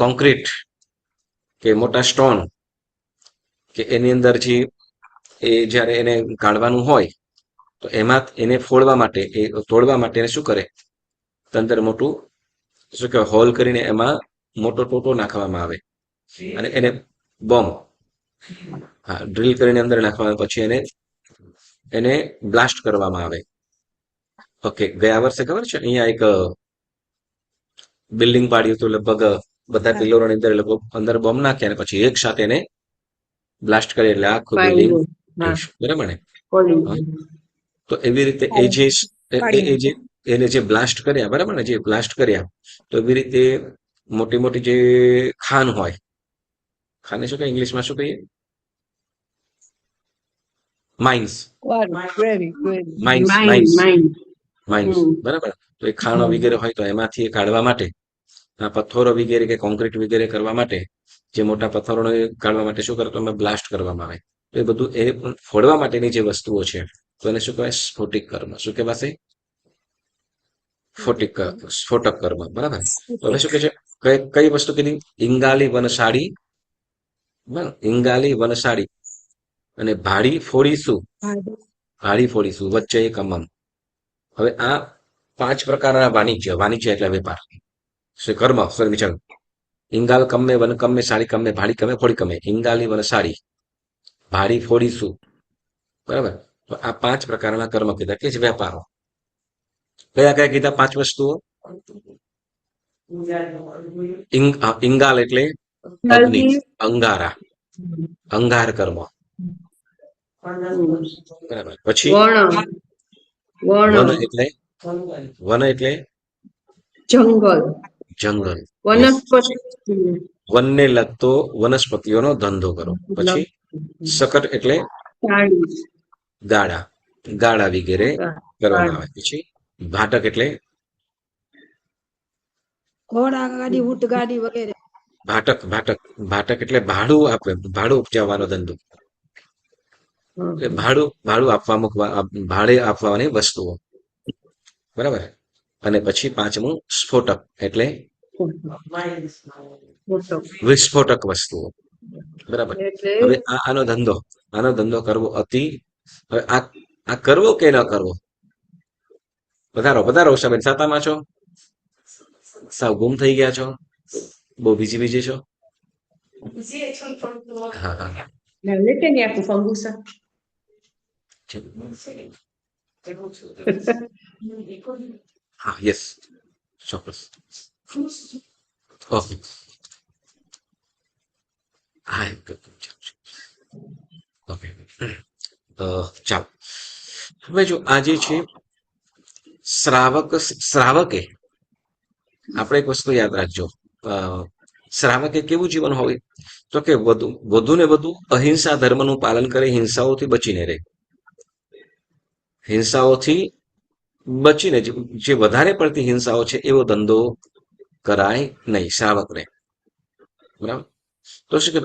કોન્ક્રીટ કે મોટા સ્ટોન કે એની અંદર જે જ્યારે એને કાઢવાનું હોય તો એમાં એને ફોડવા માટે, એ તોડવા માટે એને શું કરે? અંદર મોટું શું કહેવાય, હોલ કરીને એમાં મોટો ટોટો નાખવામાં આવે અને એને બોમ્બ, હા, ડ્રીલ કરીને અંદર નાખવામાં, પછી એને બ્લાસ્ટ કરવામાં આવે. ઓકે. ગયા વર્ષે ખબર છે અહીંયા એક બિલ્ડિંગ પાડ્યું હતું, લગભગ બધા પિલ્લરોની અંદર લોકો અંદર બોમ્બ નાખ્યા અને પછી એક સાથે એને બ્લાસ્ટ કરે એટલે આખું બિલ્ડિંગ. હા, બરાબર ને? પડી હા. ગયું. તો એવી રીતે એને જે બ્લાસ્ટ કર્યા, બરાબર ને, જે બ્લાસ્ટ કર્યા, તો એવી રીતે મોટી મોટી જે ખાન હોય, ખાને શું કહીએ ઇંગ્લિશમાં? શું કહીએ? Mines. Very good. Mines mind mines mind. Mines. બરાબર. તો એ ખાણો વગેરે હોય તો એમાંથી કાઢવા માટે આ પથ્થરો વગેરે કે કોન્ક્રીટ વગેરે કરવા માટે જે મોટા પથ્થરોને કાઢવા માટે શું કરતો અમે બ્લાસ્ટ કરવામાં આવે તો એ બધું એ ફોડવા માટેની જે વસ્તુઓ છે તો એને શું કહેવાય સ્ફોટિક કર્મ શું કહેવાશે સ્ફોટક કર્મ બરાબર તો હવે શું કે છે કઈ વસ્તુ કીધી ઇંગાલી વનસાડી બરાબર ઇંગાલી વનસાડી અને ભાડી ફોડીશું ભાડી ફોડીશું વચ્ચે એક અમમ હવે આ 5 પ્રકારના વાણિજ્ય એટલે વેપાર કર્મ સોરી વિચાર ઇંગાલ કમે વન કમે સાડી કમે ભાડી કમે ફોડી કમે ઇંગાલી વન સાડી ભાડી ફોડીશું બરાબર તો આ 5 પ્રકારના કર્મ કીધા કે જ વેપારો કયા કયા કીધા 5 વસ્તુઓ ઇંગાલ એટલે અગ્નિ અંગારા અંગાર કર્મ બરાબર પછી વણ વન એટલે જંગલ જંગલ વનસ્પતિ વનને લગતો વનસ્પતિઓનો ધંધો કરો પછી સકટ એટલે સાડી ગાડા ગાડા વગેરે કરવામાં આવે પછી ભાટક એટલે ઘોડા ગાડી ઊંટ ગાડી વગેરે ભાટક એટલે ભાડું આપે ભાડું ઉપજાવવાનો ધંધો એટલે ભાડું ભાડે આપવાની વસ્તુઓ બરાબર અને પછી 5મું સ્ફોટક એટલે વિસ્ફોટક વસ્તુઓ બરાબર હવે આનો ધંધો કરવો અતિ હવે આ કરવો કે ન કરવો પધારો ઉષાબેન સાતામાં છો સાવ ગુમ થઈ ગયા છો બહુ બીજી છો હા લેતે ને આપું ફંગુસા હા યસ ચોક્કસ ઓકે હા ઓકે ચાલો હવે જો આજે છે શ્રાવકે આપણે એક વસ્તુ યાદ રાખજો શ્રાવકે કેવું જીવન હોય તો કે વધુ ને વધુ અહિંસા ધર્મનું પાલન કરે હિંસાઓથી બચીને રહે હિંસાઓથી બચીને જે વધારે પડતી હિંસાઓ છે એવો ધંધો કરાય નહીં શ્રાવકને બરાબર તો શું કે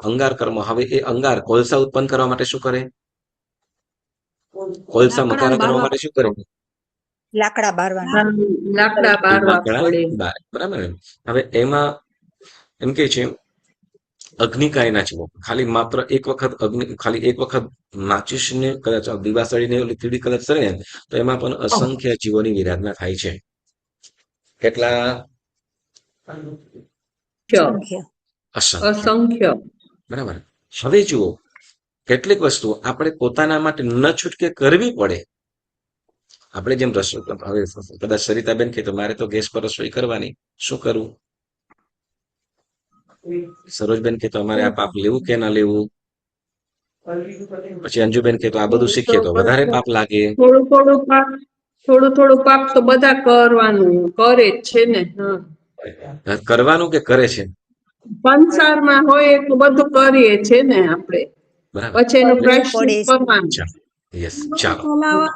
અંગાર કર્મ હવે એ અંગાર કોલસા ઉત્પન્ન કરવા માટે શું કરે કોલસા મકાન કરવા માટે શું કરે લાકડા બારવાના લાકડા બારવા પડે બરાબર હવે એમાં એમ કે છે અગ્નિકાય નાચવો ખાલી માત્ર એક વખત માચીસને કદાચ દિવાસળીને લીધી કદાચ સરે ને તો એમાં પણ અસંખ્ય જીવોની વિરાધના થાય છે કેટલા અસંખ્ય બરાબર હવે જુઓ કેટલીક વસ્તુઓ આપણે પોતાના માટે ન છૂટકે કરવી પડે આપણે જેમ રસોઈ હવે કદાચ સરિતાબેન કે તો મારે તો ગેસ પર રસોઈ કરવાની શું કરવું સરોજબેન કે તો અમારે આ પાપ લેવું કે ના લેવું પછી અંજુબેન કે તો આ બધું શીખીએ તો વધારે પાપ લાગે થોડું પાપ તો બધા કરવાનું કરે જ છે ને કરવાનું કે કરે છે સંસારમાં હોય તો બધું કરીએ છે ને આપણે બરાબર પછી એનું પ્રાયશ્ચિત કરવાનું યસ ચાલો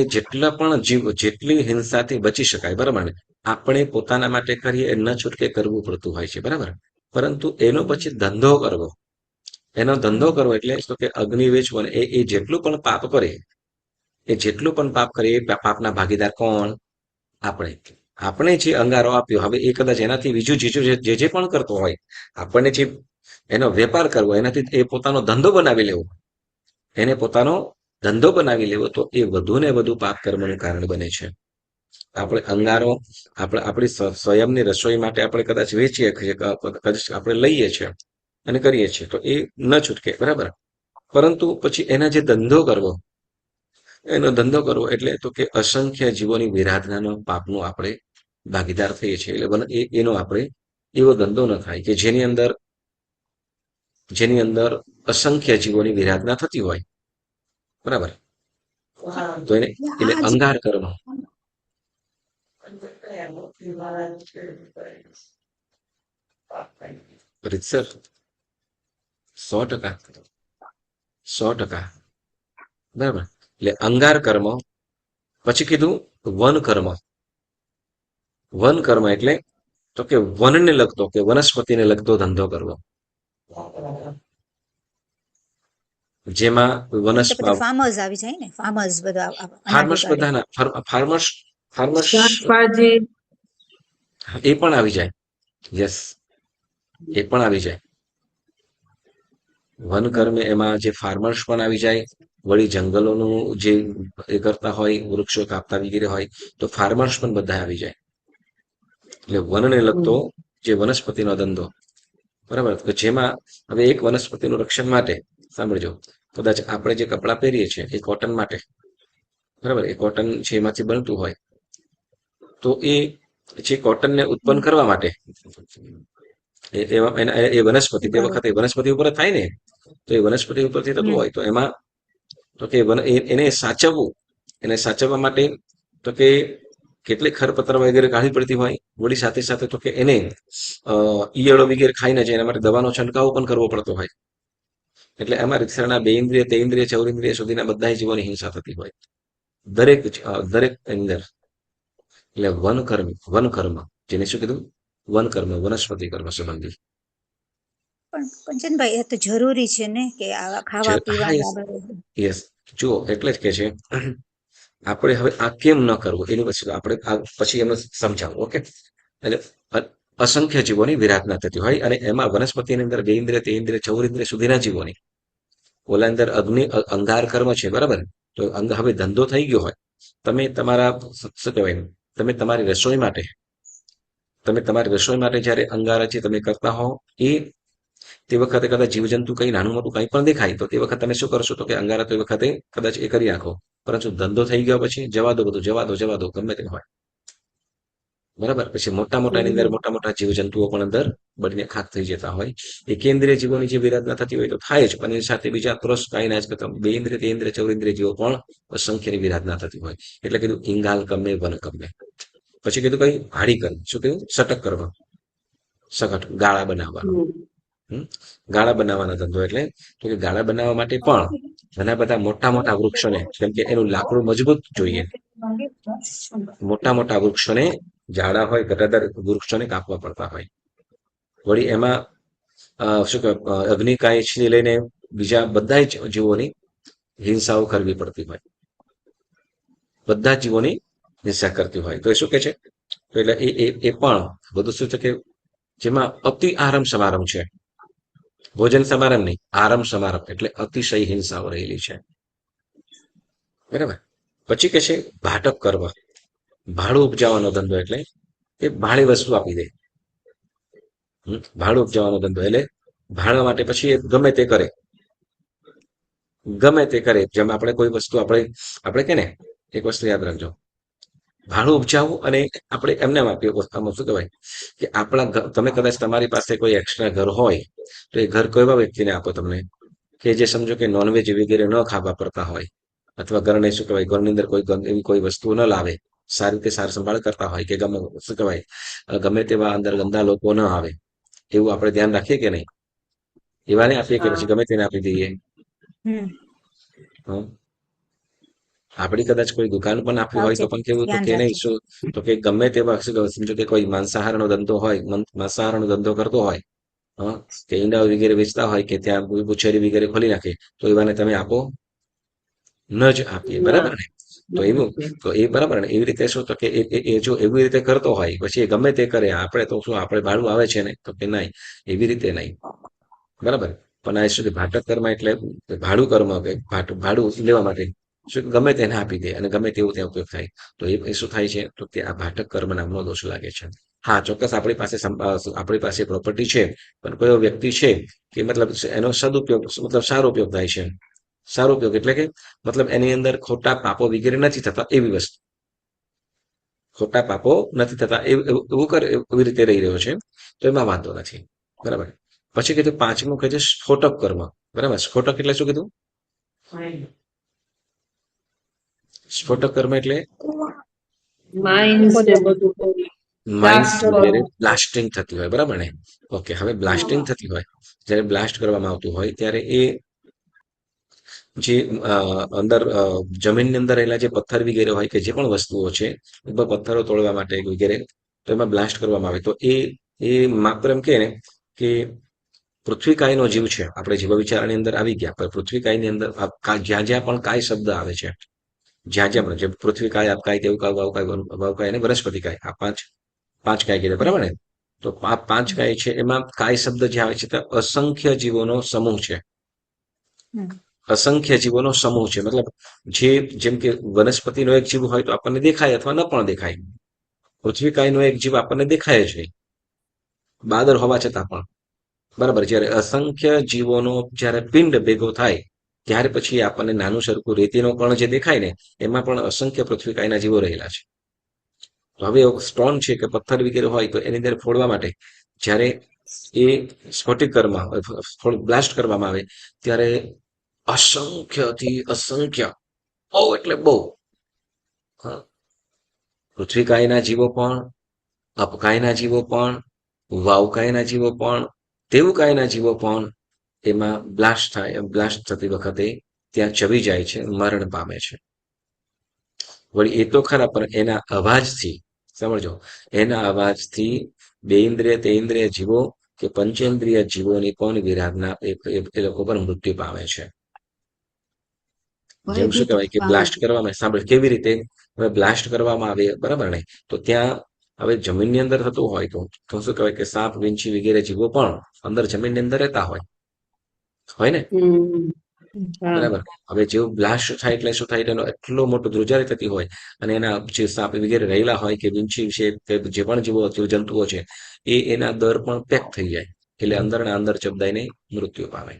જેટલા પણ જેટલી હિંસાથી બચી શકાય બરાબર ને આપણે પોતાના માટે કરીએ ન છૂટકે કરવું પડતું હોય છે બરાબર પરંતુ એનો પછી ધંધો કરવો એટલે તો કે અગ્નિ વેચવો એ જેટલું પણ પાપ કરે એ પાપના ભાગીદાર કોણ આપણે જે અંગારો આપ્યો હવે એ કદાચ એનાથી બીજું જે પણ કરતો હોય આપણને જે એનો વેપાર કરવો એનાથી એ પોતાનો ધંધો બનાવી લેવો તો એ વધુ ને વધુ પાપ કર્મનું કારણ બને છે આપણે અંગારો આપણી સ્વયંની રસોઈ માટે આપણે કદાચ વેચીએ કદાચ આપણે લઈએ છીએ અને કરીએ છીએ તો એ ન છૂટકે બરાબર પરંતુ પછી એનો ધંધો કરવો એટલે તો કે અસંખ્ય જીવોની વિરાધનાનો પાપનો આપણે ભાગીદાર થઈએ છીએ એટલે એનો આપણે એવો ધંધો ન થાય કે જેની અંદર અસંખ્ય જીવોની વિરાધના થતી હોય બરાબર તો એને અંગાર કર્મ રીતસર 100% બરાબર એટલે અંગાર કર્મ પછી કીધું વન કર્મ વન કર્મ એટલે તો કે વનને લગતો કે વનસ્પતિને લગતો ધંધો કરવો, જેમાં એટલે બધા ફાર્મર્સ આવી જાય ને, ફાર્મર્સ બધા અનાજ ફાર્મર્સ ઉગાડે. બધાના ફાર્મર્સ ફાર્મર્સ શાકભાજી એ પણ આવી જાય. યસ, એ પણ આવી જાય. વન કર્મ એમાં જે ફાર્મર્સ પણ આવી જાય, વળી જંગલોનું જે એ કરતા હોય, વૃક્ષો કાપતા વગેરે હોય, તો ફાર્મર્સ પણ બધા આવી જાય. એટલે વનને લગતો જે વનસ્પતિનો ધંધો, બરાબર, તો જેમાં હવે એક વનસ્પતિનું રક્ષણ માટે સાંભળજો, કદાચ આપણે જે કપડાં પહેરીએ છીએ એ કોટન માટે, બરાબર, એ કોટન છે એમાંથી બનતું હોય, તો એ જે કોટનને ઉત્પન્ન કરવા માટે એ વનસ્પતિ તે વખતે વનસ્પતિ ઉપર જ થાય ને, તો એ વનસ્પતિ ઉપરથી થતું હોય, તો એમાં તો કે એને સાચવવું, એને સાચવવા માટે તો કે કેટલીક ખરપતર વગેરે કાઢવી પડતી હોય, વળી સાથે સાથે તો કે એને ઈયળો વગેરે ખાઈ ન જાય એના માટે દવાનો છંટકાવ પણ કરવો પડતો હોય. એટલે એમાં રીતસરના બે ઇન્દ્રિય, તે ઇન્દ્રિય, ચૌરિન્દ્રિય સુધીના બધા જીવોની હિંસા થતી હોય દરેક અંદર. એટલે વન કર્મ જેને શું કીધું? વન કર્મ, વનસ્પતિ કર્મ સંબંધી. પણ કંચનભાઈ, એ તો જરૂરી છે ને કે આ ખાવા હા, પીવાનું આ બધું. યસ, જુઓ એટલે જ કે છે આપણે હવે આ કેમ ન કરવું એની પછી આપણે પછી એમને સમજાવું. ઓકે, એટલે અસંખ્ય જીવોની વિરાધના થતી હોય, અને એમાં વનસ્પતિની અંદર બે ઇન્દ્રિય, તે ઇન્દ્રિય, ચૌરિન્દ્રિય સુધીના જીવોની, ઓલા અંદર અંગાર કર્મ છે, બરાબર, તો હવે ધંધો થઈ ગયો હોય, તમે તમારા શું કહેવાય, તમે તમારી રસોઈ માટે જયારે અંગારા તમે કરતા હો, તે વખતે કદાચ જીવજંતુ કઈ નાનું મોટું કઈ પણ દેખાય, તો તે વખતે તમે શું કરશો? તો કે અંગારા તો એ વખતે કદાચ એ કરી નાખો. પરંતુ ધંધો થઈ ગયો પછી જવા દો, બધું જવા દો, ગમે તે હોય, બરાબર. પછી મોટા એની અંદર મોટા જીવજંતુઓ પણ અંદર બળીને ખાક થઈ જતા હોય. એકેન્દ્રિય જીવોની જે વિરાધના થતી હોય તો થાય જ, પણ એની સાથે બીજા ક્રોસ કાંઈ ના જ કરતા બે ઇન્દ્રિય, તે ઇન્દ્રિય, ચૌરિન્દ્રિય જીવો પણ અસંખ્યની વિરાધના થતી હોય. એટલે કીધું ઇંગાલ કમે, વન કમે. પછી કીધું કઈ હાડી કર્મ, શું કીધું? સટક કર્મ, સકટ ગાળા બનાવવાનો. ગાળા બનાવવાનો ધંધો, એટલે તો કે ગાળા બનાવવા માટે પણ ઘણા બધા મોટા વૃક્ષોને, કેમ કે એનું લાકડું મજબૂત જોઈએ, મોટા વૃક્ષોને, ઝાડા હોય, ઘટાદાર વૃક્ષોને કાપવા પડતા હોય. વળી એમાં શું કહેવાય, અગ્નિકાયથી લઈને બીજા બધા જ જીવોની હિંસાઓ કરવી પડતી હોય, બધા જીવોની હિંસા કરતી હોય. તો એ શું કે છે? તો એટલે એ પણ બધું શું છે કે જેમાં અતિ આરમ સમારંભ છે, ભોજન સમારંભ નહીં, આરમ સમારંભ, એટલે અતિશય હિંસાઓ રહેલી છે, બરાબર. પછી કે છે ભાટક કર્મ, ભાડું ઉપજાવવાનો ધંધો, એટલે એ ભાડે વસ્તુ આપી દે. ભાડું ઉપજાવવાનો ધંધો એટલે ભાડા માટે પછી એ ગમે તે કરે, જેમ આપણે કોઈ વસ્તુ આપણે કે ને, એક વસ્તુ યાદ રાખજો, ભાડું ઉપજાવવું અને આપણે એમને આપીએ, શું કહેવાય કે તમે કદાચ તમારી પાસે કોઈ એક્સ્ટ્રા ઘર હોય, તો એ ઘર કોઈ એવા વ્યક્તિને આપો તમને કે જે સમજો કે નોનવેજ વગેરે ન ખાવા પડતા હોય, અથવા ઘરને શું કહેવાય, ઘરની અંદર એવી કોઈ વસ્તુ ન લાવે, સારી રીતે સાર સંભાળ કરતા હોય, કે શું કહેવાય, ગમે તેવા અંદર ગંદા લોકો ન આવે, એવું આપણે ધ્યાન રાખીએ કે નહીં? એવાને આપીએ કે પછી ગમે તેને આપી દઈએ? આપણી કદાચ કોઈ દુકાન પણ આપવી હોય તો પણ કેવું, તો કે નહીં, શું તો કે ગમે તેવા સમજો કે કોઈ માંસાહારનો ધંધો હોય, માંસાહારનો ધંધો કરતો હોય, કે ઈંડા વગેરે વેચતા હોય, કે ત્યાં બુચેરી વગેરે ખોલી નાખે, તો એવાને તમે આપો ન જ આપીએ, બરાબર ને? તો એ બરાબર ને? એવી રીતે શું, તો કે એ જો એવી રીતે કરતો હોય, પછી એ ગમે તે કરે, આપણે તો શું, આપણે ભાડું આવે છે ને, તો કે નહીં, એવી રીતે નહીં, બરાબર. પણ આ શું ભાટક કર્મ, એટલે ભાડું કર્મ, ભાડું લેવા માટે શું ગમે તેને આપી દે અને ગમે તેવું ત્યાં ઉપયોગ થાય, તો એ શું થાય છે? તો કે આ ભાટક કર્મ નામનો દોષ લાગે છે. હા, ચોક્કસ આપણી પાસે પ્રોપર્ટી છે, પણ કોઈ વ્યક્તિ છે કે મતલબ એનો સદુપયોગ, મતલબ સારો ઉપયોગ થાય છે. સારો ઉપયોગ એટલે કે મતલબ એની અંદર ખોટા પાપો વગેરે નથી થતા, એવી વસ્તુ, ખોટા પાપો નથી થતા એવી રીતે રહી રહ્યો છે, તો એમાં વાંધો નથી, બરાબર. પછી કીધું પાંચમું કહે છે સ્ફોટક કર્મ, બરાબર. સ્ફોટક એટલે શું કીધું? સ્ફોટક કર્મ એટલે માઇન્સ ને બધું માઇન્સ blast વગેરે કરવું. બ્લાસ્ટિંગ થતી હોય, બરાબર ને? ઓકે, હવે બ્લાસ્ટિંગ થતી હોય, જ્યારે બ્લાસ્ટ કરવામાં આવતું હોય, ત્યારે એ જે અંદર જમીનની અંદર રહેલા જે પથ્થર વગેરે હોય, કે જે પણ વસ્તુઓ છે, પથ્થરો તોડવા માટે વગેરે તો એમાં બ્લાસ્ટ કરવામાં આવે તો એ માત્ર એમ કે ને કે પૃથ્વીકાયનો જીવ છે. આપણે જીવ વિચારની અંદર આવી ગયા, પણ પૃથ્વીકાયની અંદર જ્યાં જ્યાં પણ કાય શબ્દ આવે છે, જ્યાં જ્યાં પણ, જેમ પૃથ્વીકાય, આપકાય, તેવકાય, વાવકાય, વાવકાય અને વનસ્પતિ કાય, આ પાંચ કાય કીધા, બરાબર ને? તો આ પાંચ કાય છે, એમાં કાય શબ્દ જે આવે છે તે અસંખ્ય જીવોનો સમૂહ છે. હમ. અસંખ્ય જીવોનો સમૂહ છે, મતલબ જેમ કે વનસ્પતિનો એક જીવ હોય તો આપણને દેખાય અથવા ન પણ દેખાય. પૃથ્વીકાયનો એક જીવ આપણને દેખાય છે, બાદર હોવા છતાં પણ, બરાબર. જ્યારે અસંખ્ય જીવોનો જ્યારે પિંડ ભેગો થાય ત્યારે પછી આપણને નાનું સરખું રેતીનો કણ જે દેખાય ને, એમાં પણ અસંખ્ય પૃથ્વીકાયના જીવો રહેલા છે. તો હવે સ્ટોન છે કે પથ્થર વગેરે હોય તો એની અંદર ફોડવા માટે જ્યારે એ સ્ફટિકમાં બ્લાસ્ટ કરવામાં આવે ત્યારે અસંખ્યથી અસંખ્ય, બહુ એટલે બહુ, પૃથ્વીકાયના જીવો પણ, અપકાયના જીવો પણ, વાવકાયના જીવો પણ, તેવકાયના જીવો પણ એમાં બ્લાસ્ટ થતી વખતે ત્યાં ચવી જાય છે, મરણ પામે છે. વળી એ તો ખરા, પણ એના અવાજથી, સમજો, એના અવાજથી બે ઇન્દ્રિય તે ઇન્દ્રિય જીવો કે પંચેન્દ્રિય જીવોની પણ વિરાધના એ લોકો પર મૃત્યુ પામે છે. જેમ શું કહેવાય કે બ્લાસ્ટ કરવામાં, સાંભળ કેવી રીતે હવે બ્લાસ્ટ કરવામાં આવે, બરાબર ને? તો ત્યાં હવે જમીનની અંદર થતું હોય તો શું કહેવાય કે સાપ, વીંછી વગેરે જીવો પણ અંદર જમીનની અંદર રહેતા હોય ને, હા. બરાબર. હવે જેવું બ્લાસ્ટ થાય એટલે શું થાય, એનો એટલો મોટો ધ્રુજારી થતી હોય અને એના જે સાપ વગેરે રહેલા હોય કે વીંછી છે કે જે પણ જીવો જંતુઓ છે એના દર પણ પેક થઈ જાય, એટલે અંદરના અંદર ચબદાઈને મૃત્યુ પામે.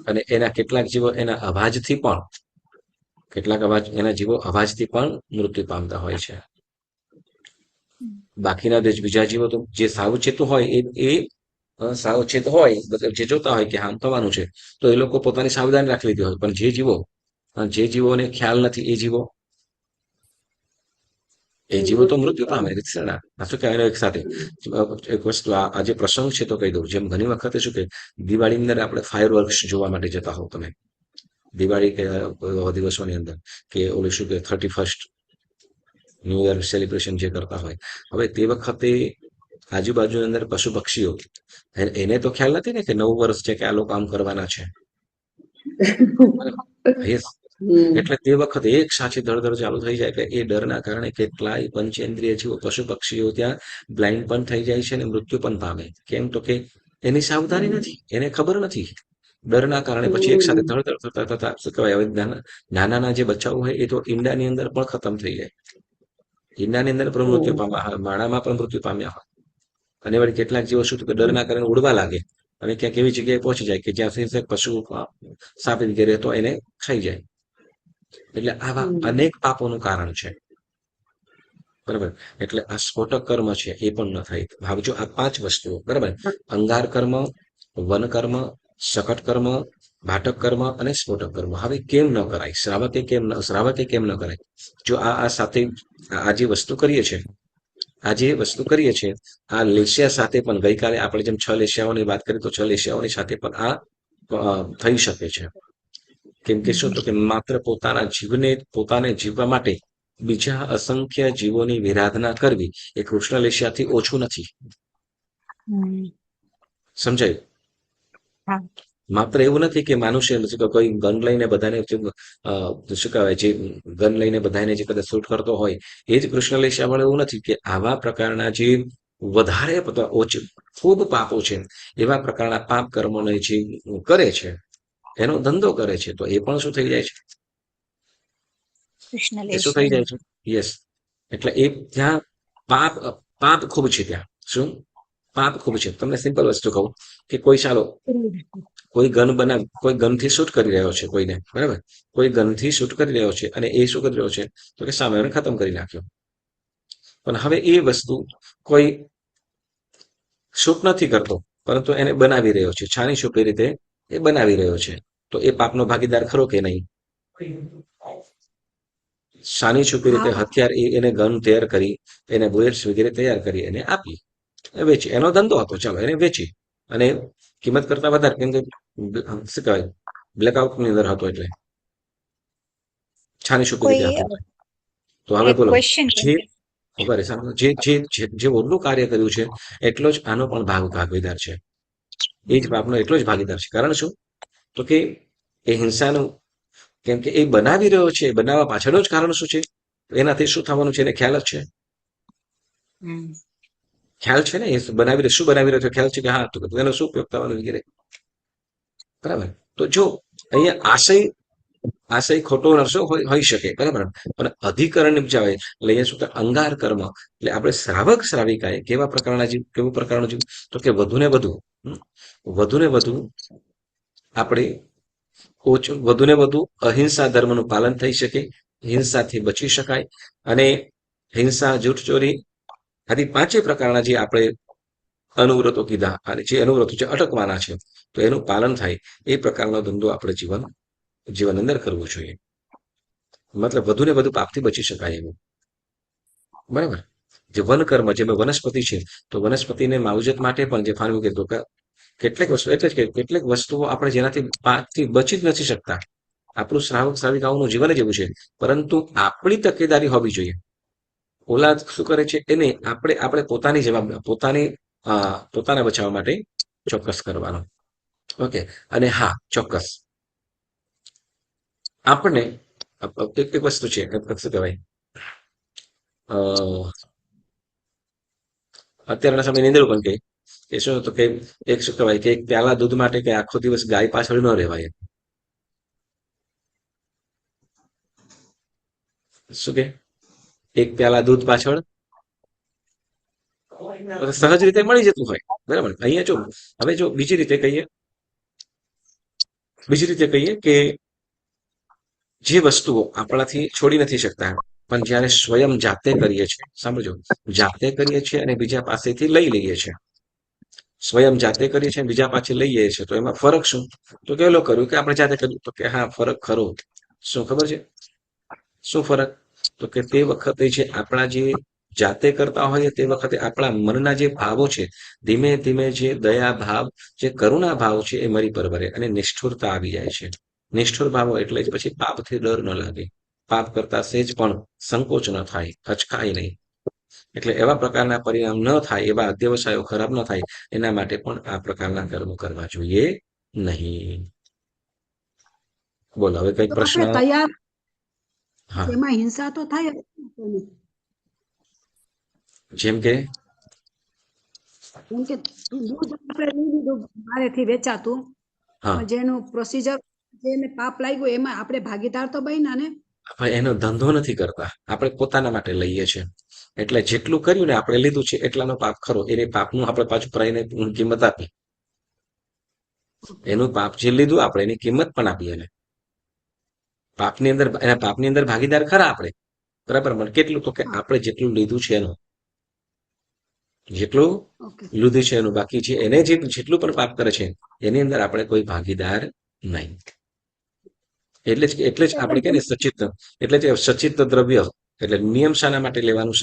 અને એના કેટલાક જીવો એના અવાજથી પણ, એના જીવો અવાજથી પણ મૃત્યુ પામતા હોય છે. બાકીના બીજા જીવો તો જે સાવચેત હોય એ સાવચેત હોય, જે જોતા હોય કે આમ થવાનું છે તો એ લોકો પોતાની સાવધાની રાખી લીધી હોય. પણ જે જીવોને ખ્યાલ નથી એ જીવો તો મૃત્યુ પામે. રીતસરના શું કહેવાય, એક સાથે એક વસ્તુ આ જે પ્રસંગ છે તો કહી દઉં. જેમ ઘણી વખતે શું કે દિવાળીની અંદર આપણે ફાયરવર્ક્સ જોવા માટે જતા હોવ તમે, દિવાળી કે દિવસોની અંદર, કે ઓલું શું કે 31st ન્યૂ યર સેલિબ્રેશન જે કરતા હોય, હવે તે વખતે આજુબાજુની અંદર પશુ પક્ષીઓ, એને તો ખ્યાલ નથી ને કે નવું વર્ષ છે કે આ લોકો આમ કરવાના છે. Yes. એટલે તે વખતે એક સાથે ધડધડ ચાલુ થઈ જાય એટલે એ ડરના કારણે કેટલાય પંચેન્દ્રિય જીવો, પશુ પક્ષીઓ ત્યાં બ્લાઇન્ડ પણ થઈ જાય છે અને મૃત્યુ પણ પામે. કેમ તો કે એની સાવધાની નથી, એને ખબર નથી. ડરના કારણે પછી એક સાથે ધડધડ થતા થતા શું કહેવાય, હવે નાના જે બચ્ચાઓ હોય એ તો ઈંડાની અંદર પણ ખતમ થઈ જાય, ઈંડાની અંદર પણ મૃત્યુ પામ્યા હોય, માળામાં પણ મૃત્યુ પામ્યા હોય. અને વળી કેટલાક જીવો શું કે ડરના કારણે ઉડવા લાગે અને ક્યાંક એવી જગ્યાએ પહોંચી જાય કે જ્યાંથી પશુ સાપ વગેરે તો એને ખાઈ જાય. એટલે આવા અનેક પાપોનું કારણ છે, બરાબર. એટલે આ સ્ફોટક કર્મ છે એ પણ ન થાય. ભાવજો આ 5 વસ્તુઓ, બરાબર. અંગાર કર્મ, વન કર્મ, શકટ કર્મ, ભાટક કર્મ અને સ્ફોટક કર્મ. હવે કેમ ન કરાય, શ્રાવકે કેમ ન કરાય? જો આ સાથે આ જે વસ્તુ કરીએ છીએ, આ લેશિયા સાથે પણ, ગઈકાલે આપણે જેમ 6 લેશિયાઓની વાત કરી તો 6 લેશિયાઓની સાથે પણ આ થઈ શકે છે. કેમ કે શું, તો કે માત્ર પોતાને જીવવા માટે બીજા અસંખ્ય જીવોની વિરાધના કરવી એ કૃષ્ણ લેશિયાથી ઓછું નથી. સમજાયું? હા. માત્ર એવું નથી કે મનુષ્ય કોઈ ગન લઈને બધાને શું કહેવાય, જે ગન લઈને બધાને જે કદાચ શૂટ કરતો હોય એ જ કૃષ્ણ લેશિયા વાળો, એવું નથી. કે આવા પ્રકારના જે વધારે ખૂબ પાપો છે, એવા પ્રકારના પાપ કર્મોને જે કરે છે, એનો ધંધો કરે છે, તો એ પણ શું થઈ જાય છે, કૃષ્ણ એ શું થઈ લેશિયા. જાય છે. યસ. એટલે એ ત્યાં પાપ ખૂબ છે. ત્યાં શું પાપ ખૂબ છે. તમને સિમ્પલ વસ્તુ કહું કે કોઈ ગનથી શૂટ કરી રહ્યો છે કોઈને, બરાબર. કોઈ ગનથી શૂટ કરી રહ્યો છે અને એ શું કરી રહ્યો છે તો કે સામેવાળાને ખતમ કરી નાખ્યો. પણ હવે એ વસ્તુ કોઈ શૂટ નથી કરતો, પરંતુ એને બનાવી રહ્યો છે, છાની છૂપી રીતે એ બનાવી રહ્યો છે. તો એ પાપનો ભાગીદાર ખરો કે નહીં? છાની છૂપી રીતે હથિયાર એને ગન તૈયાર કરી, એને બુલેટ્સ વગેરે તૈયાર કરી એને આપી, વેચી, એનો ધંધો હતો, ચાલો એને વેચી, અને કિંમત કરતા વધારે, કેમ કે શું કહેવાય, બ્લેકઆઉટની અંદર હતો એટલે છાની છૂપી રીતે કોઈ હતો. તો હવે એક બોલો, ક્વેશ્ચન જે ઉભા રહે સાંભળો. જે ઓરનું કાર્ય કર્યું છે એટલો જ આનો પણ ભાગીદાર છે. એ જ પાપનો એટલો જ ભાગીદાર છે. કારણ શું? તો કે એ હિંસાનું, કેમ કે એ બનાવી રહ્યો છે, એ બનાવવા પાછળનું જ કારણ શું છે? એનાથી શું થવાનું છે એને ખ્યાલ જ છે. ખ્યાલ છે ને, એ શું બનાવી રહ્યો છે ખ્યાલ છે કે હા, તો એનો શું ઉપયોગ થવાનો વગેરે. બરાબર. તો જો અહીંયા આશય ખોટો નશો હોઈ શકે, બરાબર, પણ અધિકરણ નિપજાવે એટલે અહીંયા શું કે અંગાર કર્મ, એટલે આપણે શ્રાવક શ્રાવિકાએ કેવું પ્રકારનું જીવ, તો કે વધુને વધુ આપણે વધુને વધુ અહિંસા ધર્મનું પાલન થઈ શકે, હિંસાથી બચી શકાય, અને હિંસા, જૂઠ, ચોરી આદિ 5 પ્રકારના જે આપણે અનુવ્રતો કીધા, અને જે અનુવ્રતો છે અટકવાના છે, તો એનું પાલન થાય એ પ્રકારનો ધંધો આપણે જીવન અંદર કરવું જોઈએ. મતલબ વધુને વધુ પાપથી બચી શકાય એવું. બરાબર. જે વન કર્મ, જે વનસ્પતિ છે, તો વનસ્પતિને માવજત માટે પણ જે ફાળવ્યું કીધું કે કેટલીક વસ્તુ, એટલે જ કે કેટલીક વસ્તુઓ આપણે જેનાથી પાપથી બચી જ નથી શકતા. આપણું શ્રાવક શ્રાવિકાઓનું જીવન જ એવું છે, પરંતુ આપણી તકેદારી હોવી જોઈએ. ઓલા શું કરે છે એને આપણે પોતાની પોતાના બચાવવા માટે ચોક્કસ કરવાનો. ઓકે. અને હા, ચોક્કસ આપણને એક વસ્તુ છે, શું કહેવાય, અત્યારના સમયની અંદર પણ કે શું હતું કે એક શું કહેવાય કે એક પ્યાલા દૂધ માટે કે આખો દિવસ ગાય પાછળ ન રહેવાય. શું કે એક પ્યાલા દૂધ પાછળ સહજ રીતે મળી જતું હોય, બરાબર. અહીંયા જો હવે જો બીજી રીતે કહીએ કે જે વસ્તુઓ આપણાથી છોડી નથી શકતા, પણ જ્યારે સ્વયં જાતે કરીએ છીએ, સમજો, જાતે કરીએ છીએ અને બીજા પાસેથી લઈ લઈએ છીએ, સ્વયં જાતે કરીએ છીએ બીજા પાછી લઈએ છીએ, તો એમાં ફરક શું? તો કેલો કર્યું કે આપણે જાતે કર્યું, તો કે હા, ફરક ખરો. શું ખબર છે શું ફરક? તો કે તે વખતે જે આપણા જે જાતે કરતા હોઈએ તે વખતે આપણા મનના જે ભાવો છે, ધીમે ધીમે જે દયા ભાવ, જે કરુણા ભાવ છે એ મરી પરવરે અને નિષ્ઠુરતા આવી જાય છે. નિષ્ઠુર ભાવો એટલે જ પછી પાપથી ડર ન લાગે, પાપ કરતા સેજ પણ સંકોચ ન થાય, ખચકાય નહીં. એટલે એવા પ્રકારના પરિણામ ન થાય, એવા અધ્યવસાયો ખરાબ ન થાય, એના માટે પણ આ પ્રકારના કર્મો કરવા જોઈએ નહીં. બોલો હવે કઈ તો પ્રશ્ન? આપણે તૈયાર, હા, એમાં હિંસા તો થાય જ ને. જેમ કે કેમ કે દૂધ આપણે લઈ લીધું બારેથી વેચાતું, હા, પણ જેનું પ્રોસીજર, જેને પાપ લાગ્યું એમાં આપણે ભાગીદાર તો બન્યા ને. ભાઈ એનો ધંધો નથી કરતા, આપણે પોતાના માટે લઈએ છીએ. એટલે જેટલું કર્યું ને આપણે લીધું છે એટલાનો પાપ ખરો, એને પાપનું આપણે પાછું પ્રાઈને કિંમત આપી. એનું પાપ જે લીધું આપણે એની કિંમત પણ આપી એને. પાપની અંદર ભાગીદાર ખરા આપણે, બરાબર. પણ કેટલું? તો કે આપણે જેટલું લીધું છે એનું, જેટલું ઓકે. લીધું છે એનું, બાકી છે એને જેટલું પણ પાપ કરે છે એની અંદર આપણે કોઈ ભાગીદાર નહીં. એટલે જ આપણે કે ને સચિત, એટલે જ સચિત દ્રવ્ય, એટલે નિયમ શાના માટે લેવાનું?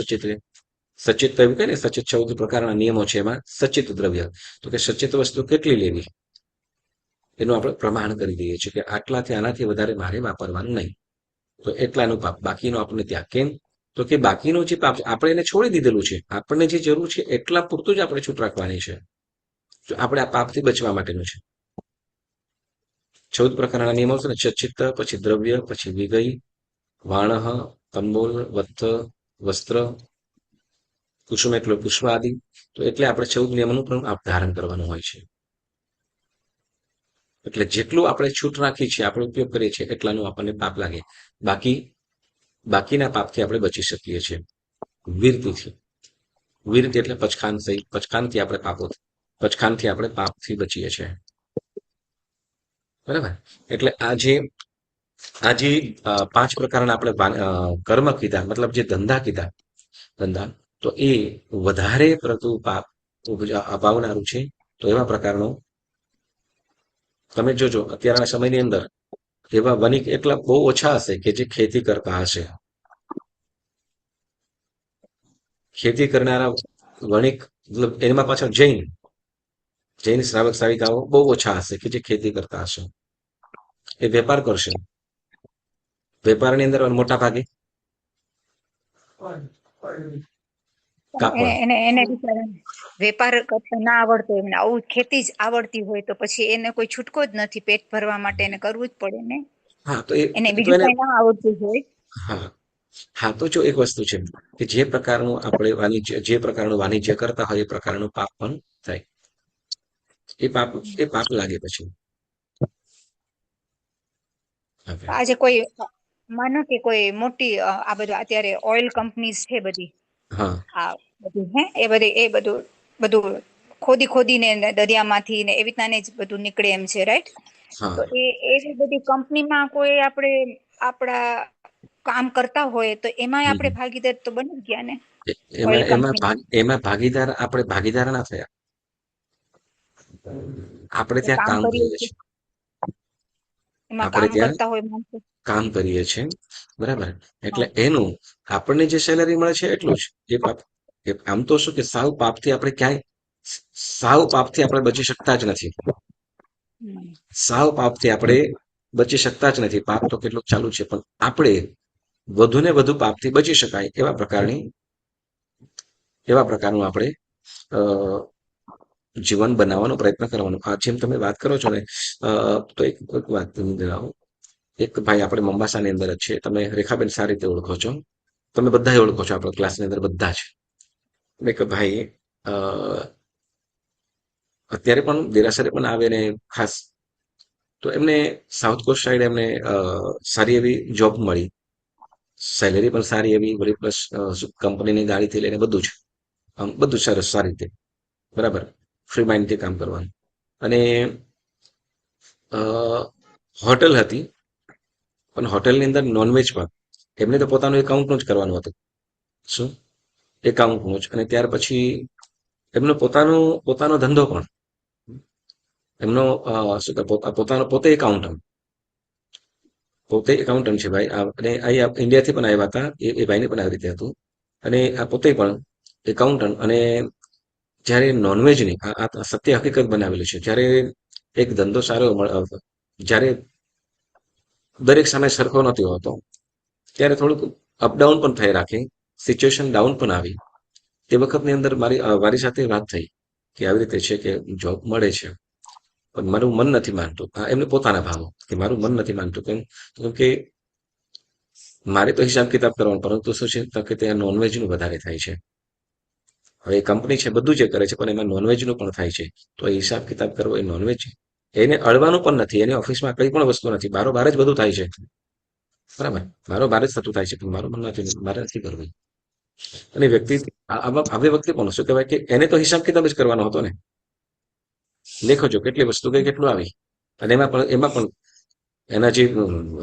સચિત એવું કે ને, સચિત 14 પ્રકારના નિયમો છે, એમાં સચિત દ્રવ્ય, તો કે સચિત વસ્તુ કેટલી લેવી એનું આપણે પ્રમાણ કરી દઈએ છીએ કે આટલાથી આનાથી વધારે મારે વાપરવાનું નહીં, તો એટલાનું પાપ, બાકીનું આપણને ત્યાં. કેમ? તો કે બાકીનું જે પાપ આપણે એને છોડી દીધેલું છે, આપણને જે જરૂર છે એટલા પૂરતું જ આપણે છૂટ રાખવાની છે, જો આપણે આ પાપથી બચવા માટેનું છે. 14 પ્રકારના નિયમો છે ને, સચિત્ત, પછી દ્રવ્ય, પછી વિગય, વાણઃ, કંબોલ, વત્થ, વસ્ત્ર, કુસુમ એટલે પુષ્પ આદિ. તો એટલે આપણે 14 નિયમોનું પણ ધારણ કરવાનું હોય છે. એટલે જેટલું આપણે છૂટ રાખી છે, આપણે ઉપયોગ કરીએ છીએ એટલાનું આપણને પાપ લાગે, બાકીના પાપથી આપણે બચી શકીએ છીએ વીરતીથી. વીરતી એટલે પચખાનથી આપણે પાપથી બચીએ છીએ, બરાબર. એટલે આ જે 5 પ્રકારના આપણે કર્મ કીધા, મતલબ જે ધંધા, તો એ વધારે પડતું પાપ અપાવનારું છે. તો એવા પ્રકારનો તમે જોજો અત્યારના સમયની અંદર એવા વણિક એટલા બહુ ઓછા હશે કે જે ખેતી કરતા હશે. ખેતી કરનારા વણિક, મતલબ એમાં પાછળ જૈન શ્રાવક શ્રાવિકાઓ બહુ ઓછા હશે કે જે ખેતી કરતા હશે. એ વેપાર કરશે. વેપારની અંદર મોટા ભાગે કાપડ. એને બિચારાને વેપાર કરતા ના આવડતો હોય, એમને આવું ખેતી જ આવડતી હોય તો પછી એને કોઈ છૂટકો જ નથી, પેટ ભરવા માટે એને કરવું જ પડે ને. હા તો એને એ તો બીજું એને કઈ ના આવડતું હોય. હા હા તો જો એક વસ્તુ છે કે જે પ્રકારનું આપણે વાણિજ્ય કરતા હોય એ પ્રકારનું પાપ પણ થાય. એ પાપ લાગે પછી. હવે આજે કોઈ માનો કે કોઈ મોટી આ બધું અત્યારે ઓઇલ કંપનીઝ છે બધી, હા આ બધું એ બધું બધું ખોદીને દરિયામાંથી ને એવી રીતના ને જ બધું નીકળે એમ છે, રાઈટ? તો હા એવી બધી કંપનીમાં કોઈ આપણે આપણા કામ કરતા હોય તો એમાંય આપણે હમ. ભાગીદાર તો બની જ ગયા ને, ઓઇલ એમાં એમાં કંપની. એમાં આપણે ભાગીદાર ના થયા. આપણે ત્યાં કામ કામ કરીએ કરીએ છીએ છીએ. એમાં આપણે કામ ત્યાં કરતા હોય માણસો. કામ કરીએ છીએ, બરાબર. એટલે હા. એનું આપણને જે સેલરી મળે છે એટલું જ એ પાપ. આમ તો શું કે સાવ પાપથી આપણે બચી શકતા જ નથી. હમ. સાવ પાપથી આપણે બચી શકતા જ નથી. પાપ તો કેટલુંક ચાલુ છે, પણ આપણે વધુ ને વધુ પાપથી બચી શકાય એવા પ્રકારનું આપણે અ, જીવન બનાવવાનો પ્રયત્ન કરવાનો. આ જેમ તમે વાત કરો છો ને, તો એક વાત તમને જણાવું. એક ભાઈ આપણે મોમ્બાસાની અંદર જ છે, તમે રેખાબેન સારી રીતે ઓળખો છો, તમે બધા ઓળખો છો, આપણા ક્લાસની અંદર બધા જ. એક ભાઈ અ, અત્યારે પણ દેરાસરે પણ આવે ને ખાસ, તો એમને સાઉથ કોસ્ટ સાઈડ એમને સારી એવી જોબ મળી, સેલેરી પણ સારી એવી, વળી પ્લસ કંપનીની ગાડીથી લઈને બધું જ, બધું સરસ સારી રીતે, બરાબર, ફ્રી માઇન્ડથી કામ કરવાનું. અને હોટલ હતી, પણ હોટેલની અંદર નોનવેજ પણ એમને તો પોતાનું એકાઉન્ટનું જ કરવાનું હતું. શું? એકાઉન્ટનું જ. અને ત્યાર પછી એમનો પોતાનો ધંધો પણ, એમનો શું કે પોતે એકાઉન્ટન્ટ છે ભાઈ. અને અહીં ઇન્ડિયાથી પણ આવ્યા હતા, એ ભાઈને પણ આવી રીતે હતું. અને આ પોતે પણ એકાઉન્ટન્ટ. અને જ્યારે નોનવેજની આ સત્ય હકીકત બનાવેલી છે, જ્યારે એક ધંધો સારો જ્યારે દરેક સામે સરખો નથી હોતો, ત્યારે થોડુંક અપડાઉન પણ થઈ રાખે, સિચ્યુએશન ડાઉન પણ આવી. તે વખતની અંદર મારી સાથે વાત થઈ કે આવી રીતે છે કે જોબ મળે છે, પણ મારું મન નથી માનતું. એમને પોતાના ભાવો કે મારું મન નથી માનતું. કેમ કે મારે તો હિસાબ કિતાબ કરવાનો, પરંતુ શું છે તો કે ત્યાં નોનવેજનું વધારે થાય છે. હવે એ કંપની છે, બધું જે કરે છે, પણ એમાં નોનવેજનું પણ થાય છે. તો એ હિસાબ કિતાબ કરવો, એ નોનવેજ એને અડવાનું પણ નથી. એની ઓફિસમાં કઈ પણ વસ્તુ નથી, બારોબાર જ બધું થાય છે, બરાબર, બારોબાર જ થતું થાય છે, પણ મારું મન નથી, મારે નથી કરવું. અને વ્યક્તિ આવી વ્યક્તિ પણ શું કહેવાય કે એને તો હિસાબ કિતાબ જ કરવાનો હતો ને. દેખો છો કેટલી વસ્તુ ગઈ, કેટલું આવી. અને એમાં પણ એના જે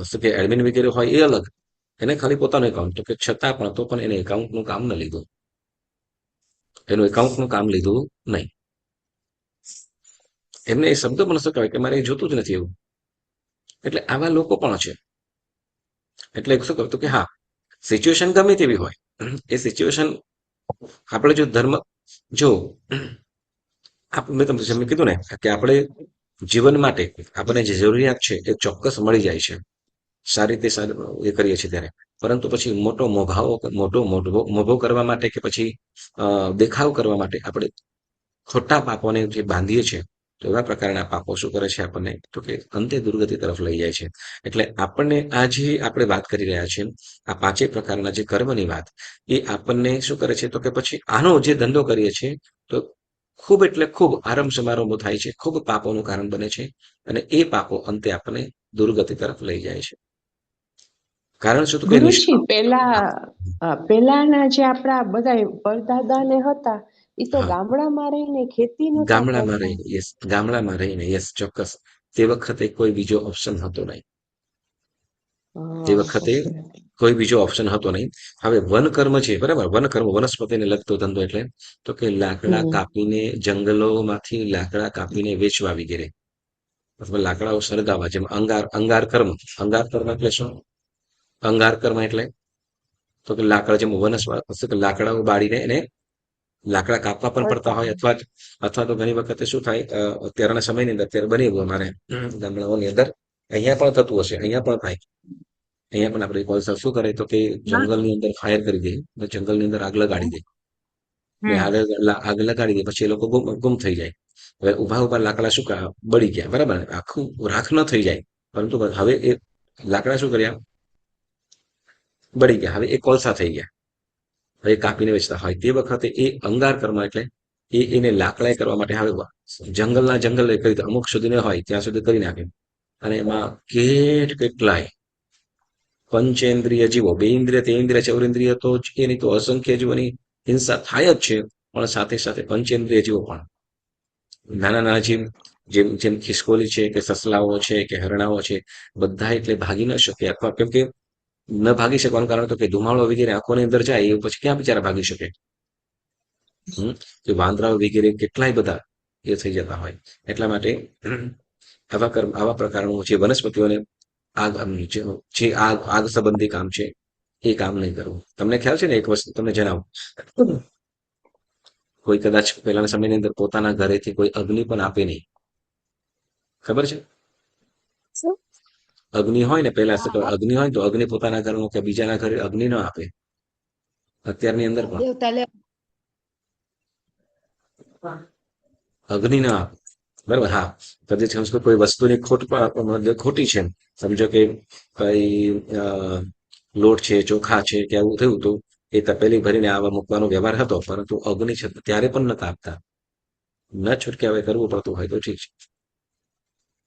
શું કે એડમિન વગેરે હોય એ અલગ, એને ખાલી પોતાનું એકાઉન્ટ, તો કે છતાં પણ તો પણ એને એકાઉન્ટનું કામ ન લીધું, એનું એકાઉન્ટનું કામ લીધું નહીં. એમને એ શબ્દ પણ શું કહેવાય કે મારે એ જોતું જ નથી એવું. એટલે આવા લોકો પણ છે. એટલે શું કરતું કે હા, સિચ્યુએશન ગમે તેવી હોય, એ સિચ્યુએશન આપણે જો જો મેં તમને કીધું ને કે આપણે જીવન માટે આપણને જે જરૂરિયાત છે એ ચોક્કસ મળી જાય છે, સારી રીતે એ કરીએ છીએ ત્યારે. પરંતુ પછી મોભો કરવા માટે કે પછી દેખાવ કરવા માટે આપણે ખોટા પાપોને જે બાંધીએ છીએ, તો એવા પ્રકારના પાપો શું કરે છે આપણને, તો કે અંતે દુર્ગતિ તરફ લઈ જાય છે. એટલે આપણને આ જે આપણે વાત કરી રહ્યા છીએ, આ પાંચેય પ્રકારના જે કર્મની વાત, એ આપણને શું કરે છે તો કે પછી આનો જે ધંધો કરીએ છીએ તો ખૂબ એટલે ખૂબ આરંભ સમારંભો થાય છે, ખૂબ પાપોનું કારણ બને છે. અને એ પાપો અંતે આપણને દુર્ગતિ તરફ લઈ જાય છે. કારણ શું? તો કે ગુરુજી, પેલાના જે આપણા બધા પરદાદા ને હતા, એ તો હા, ગામડામાં રહીને ખેતી નતા ગામડામાં કરતા. રહીને, યસ, ગામડામાં રહીને, યસ, ચોક્કસ. તે વખતે કોઈ બીજો ઓપ્શન હતો નહીં. તે હા, વખતે ઓકે. કોઈ બીજો ઓપ્શન હતો નહીં. હવે વનકર્મ છે, બરાબર, વનકર્મ વનસ્પતિને લગતો ધંધો, એટલે તો કે લાકડા હમ. કાપીને, જંગલોમાંથી લાકડા કાપીને વેચવા વગેરે, અથવા લાકડાઓ સળગાવવા, જેમ અંગાર કર્મ એટલે શું? અંગાર કર્મ એટલે તો કે લાકડા, જેમ લાકડાઓ બાળીને એને લાકડા કાપવા પણ પડતા હોય, અથવા તો ઘણી વખતે શું થાય, અત્યારના સમયની અંદર અત્યારે બની ગયું અમારે ગામડાઓની અંદર, અહીંયા પણ થતું હશે, અહીંયા પણ થાય. અહીંયા પણ આપણે કોલસા શું કરે તો કે હા, જંગલની અંદર ફાયર કરી દે, જંગલની અંદર આગ લગાડી દે. ને હમ આગ લગાડી દે પછી એ લોકો ગુમ થઈ જાય. હવે ઉભા ઉભા લાકડા શું બળી ગયા, બરાબર ને? આખું રાખ ન થઈ જાય, પરંતુ હવે એ લાકડા શું કર્યા, બળી ગયા. હવે એ કોલસા થઈ ગયા, હવે કાપીને વેચતા હોય. તે વખતે એ અંગાર કર્મ એટલે એને લાકડાઈ કરવા માટે હવે જંગલના જંગલ એ કરી અમુક સુધી ન હોય ત્યાં સુધી કરી નાખે. અને એમાં કેટલાય પંચેન્દ્રિય જીવો, બે ઇન્દ્રિય, તે ઇન્દ્રિય, ચૌરેન્દ્રિય, તો એની તો અસંખ્ય જીવોની હિંસા થાય જ છે, પણ સાથે સાથે પંચેન્દ્રિય જીવો પણ, નાના નાના જીવ, જેમ જેમ ખિસકોલી છે કે સસલાઓ છે કે હરણાઓ છે, બધા એટલે ભાગી ન શકે. અથવા કેમ કે ન ભાગી શકવાનું કારણ તો કે ધુમાડો વગેરે આંખોની અંદર જાય એ પછી ક્યાં બિચારા ભાગી શકે. વાંદરાઓ વગેરે કેટલાય બધા એ થઈ જતા હોય. એટલા માટે આવા પ્રકારનું જે વનસ્પતિઓને આગ જે આગ સંબંધી કામ છે એ કામ નહીં કરવું. તમને ખ્યાલ છે ને, એક વસ્તુ તમને જણાવું, કોઈ કદાચ પહેલાના સમયની અંદર પોતાના ઘરેથી કોઈ અગ્નિ પણ આપે નહીં, ખબર છે? શું અગ્નિ હોય ને, પહેલા શું હા કહેવાય, અગ્નિ હોય ને તો અગ્નિ પોતાના ઘરનું કે બીજાના ઘરે અગ્નિ ન આપે. અત્યારની અંદર પણ દેવતા લે અગ્નિ ન આપે, બરાબર? હા, કદાચ સમજો કોઈ વસ્તુની ખોટી છે, સમજો કે કઈ લોટ છે, ચોખા છે કે આવું થયું, તો એ તપેલી ભરીને આવા મૂકવાનો વ્યવહાર હતો, પરંતુ અગ્નિ છે ત્યારે પણ નતા આપતા. ન છૂટકે હવે કરવું પડતું હોય તો ઠીક છે,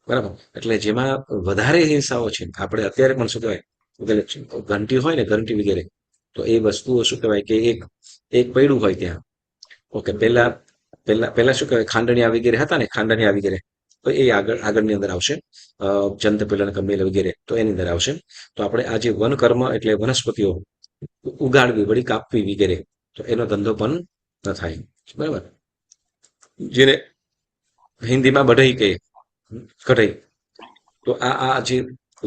બરાબર? એટલે જેમાં વધારે હિંસાઓ છે, આપણે અત્યારે પણ શું કહેવાય, ઘંટી હોય ને, ઘંટી વગેરે, તો એ વસ્તુઓ શું કહેવાય કે એક એક પૈડું હોય ત્યાં. ઓકે, પેલા પેલા પેલા શું કહેવાય, ખાંડણીયા વગેરે હતા ને, ખાંડણીયા વગેરે, તો એ આગળની અંદર આવશે. ચંદ પેલા કમેલ વગેરે તો એની અંદર આવશે. તો આપણે આ જે વન કર્મ એટલે વનસ્પતિઓ ઉગાડવી, વળી કાપવી વગેરે, તો એનો ધંધો પણ ન થાય, બરાબર? જેને હિન્દીમાં બઢઈ કહે, કઢઈ. તો આ જે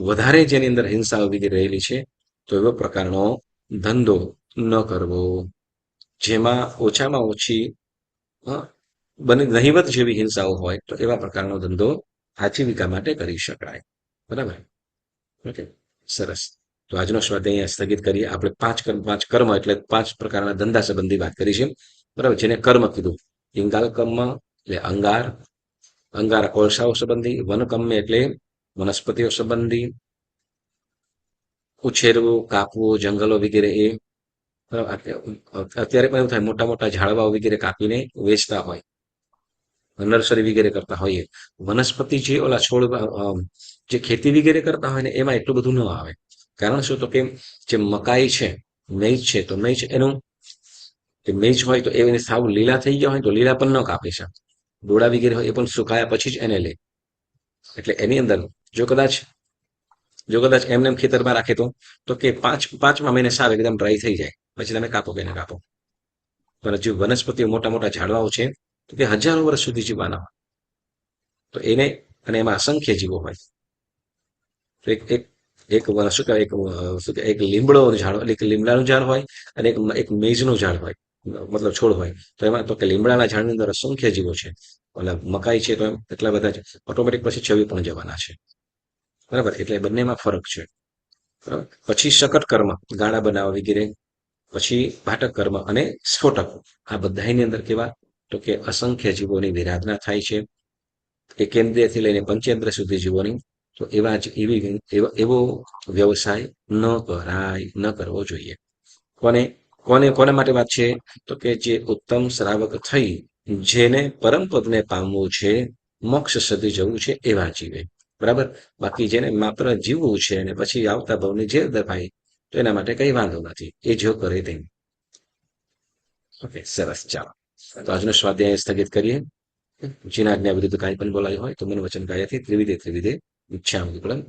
વધારે જેની અંદર હિંસા વગેરે રહેલી છે, તો એવો પ્રકારનો ધંધો ન કરવો, જેમાં ઓછામાં ઓછી બને નહિવત જેવી હિંસાઓ હોય, તો એવા પ્રકારનો ધંધો આજીવિકા માટે કરી શકાય, બરાબર? ઓકે, સરસ. તો આજનો સ્વાધ્યાય અહીંયા સ્થગિત કરીએ. આપણે પાંચ કર્મ એટલે 5 પ્રકારના ધંધા સંબંધી વાત કરી છે, બરાબર? જેને કર્મ કીધું. લિંગાલ કર્મ એટલે અંગારા કોળસાઓ સંબંધી, વનકર્મ એટલે વનસ્પતિઓ સંબંધી, ઉછેરવું, કાપવું, જંગલો વગેરે એ. અત્યારે પણ એવું થાય, મોટા મોટા ઝાડવાઓ વગેરે કાપીને વેચતા હોય, નર્સરી વગેરે કરતા હોઈએ. વનસ્પતિ જે ઓલા છોડ જે ખેતી વગેરે કરતા હોય ને, એમાં એટલું બધું ન આવે. કારણ શું? તો કે જે મકાઈ છે, મેજ છે, તો મેજ એનું મેજ હોય તો એને સાવ લીલા થઈ ગયા હોય તો લીલા પણ ન કાપી શકે. ડોળા વગેરે હોય એ પણ સુકાયા પછી જ એને લે. એટલે એની અંદર જો કદાચ એમને ખેતરમાં રાખે તો કે પાંચમા મહિને સાવ એકદમ ડ્રાય થઈ જાય, પછી તમે કાપો કે ના કાપો. પણ જે વનસ્પતિઓ મોટા મોટા ઝાડવાઓ છે, તો તે હજારો વર્ષ સુધી જીવવાના હોય, તો એને, અને એમાં અસંખ્ય જીવો હોય. તો એક શું કહેવાય, એક લીમડો ઝાડ, એક લીમડાનું ઝાડ હોય, અને એક મેજનું ઝાડ હોય, મતલબ છોડ હોય. તો એમાં તો કે લીમડાના ઝાડની અંદર અસંખ્ય જીવો છે. ઓલા મકાઈ છે તો એટલા બધા છે, ઓટોમેટિક પછી છવી પણ જવાના છે, બરાબર? એટલે બંનેમાં ફરક છે, બરાબર? પછી શકટ કર્મ, ગાળા બનાવવા વગેરે. પછી ભાટક કર્મ અને સ્ફોટક. આ બધાની અંદર કેવા, તો કે અસંખ્ય જીવોની વિરાધના થાય છે, એકેન્દ્રિયથી લઈને પંચેન્દ્રિય સુધી જીવોની. તો એવો વ્યવસાય ન કરવો જોઈએ. કોને માટે વાત છે? તો કે જે ઉત્તમ શ્રાવક થઈ જેને પરમ પદને પામવું છે, મોક્ષ સદી જવું છે, એવા જીવે, બરાબર? બાકી જેને માત્ર જીવવું છે અને પછી આવતા ભાવની જેલ દબાય, તો એના માટે કઈ વાંધો નથી, એ જો કરે તેમ. ઓકે, સરસ. ચાલો, તો આજનો સ્વાધ્યાય સ્થગિત કરીએ. જેના આજ્ઞા વિરુદ્ધ કાંઈ પણ બોલાયું હોય તો મને વચન કાયાથી ત્રિવિધે મિચ્છામિ વિપ્લવમ.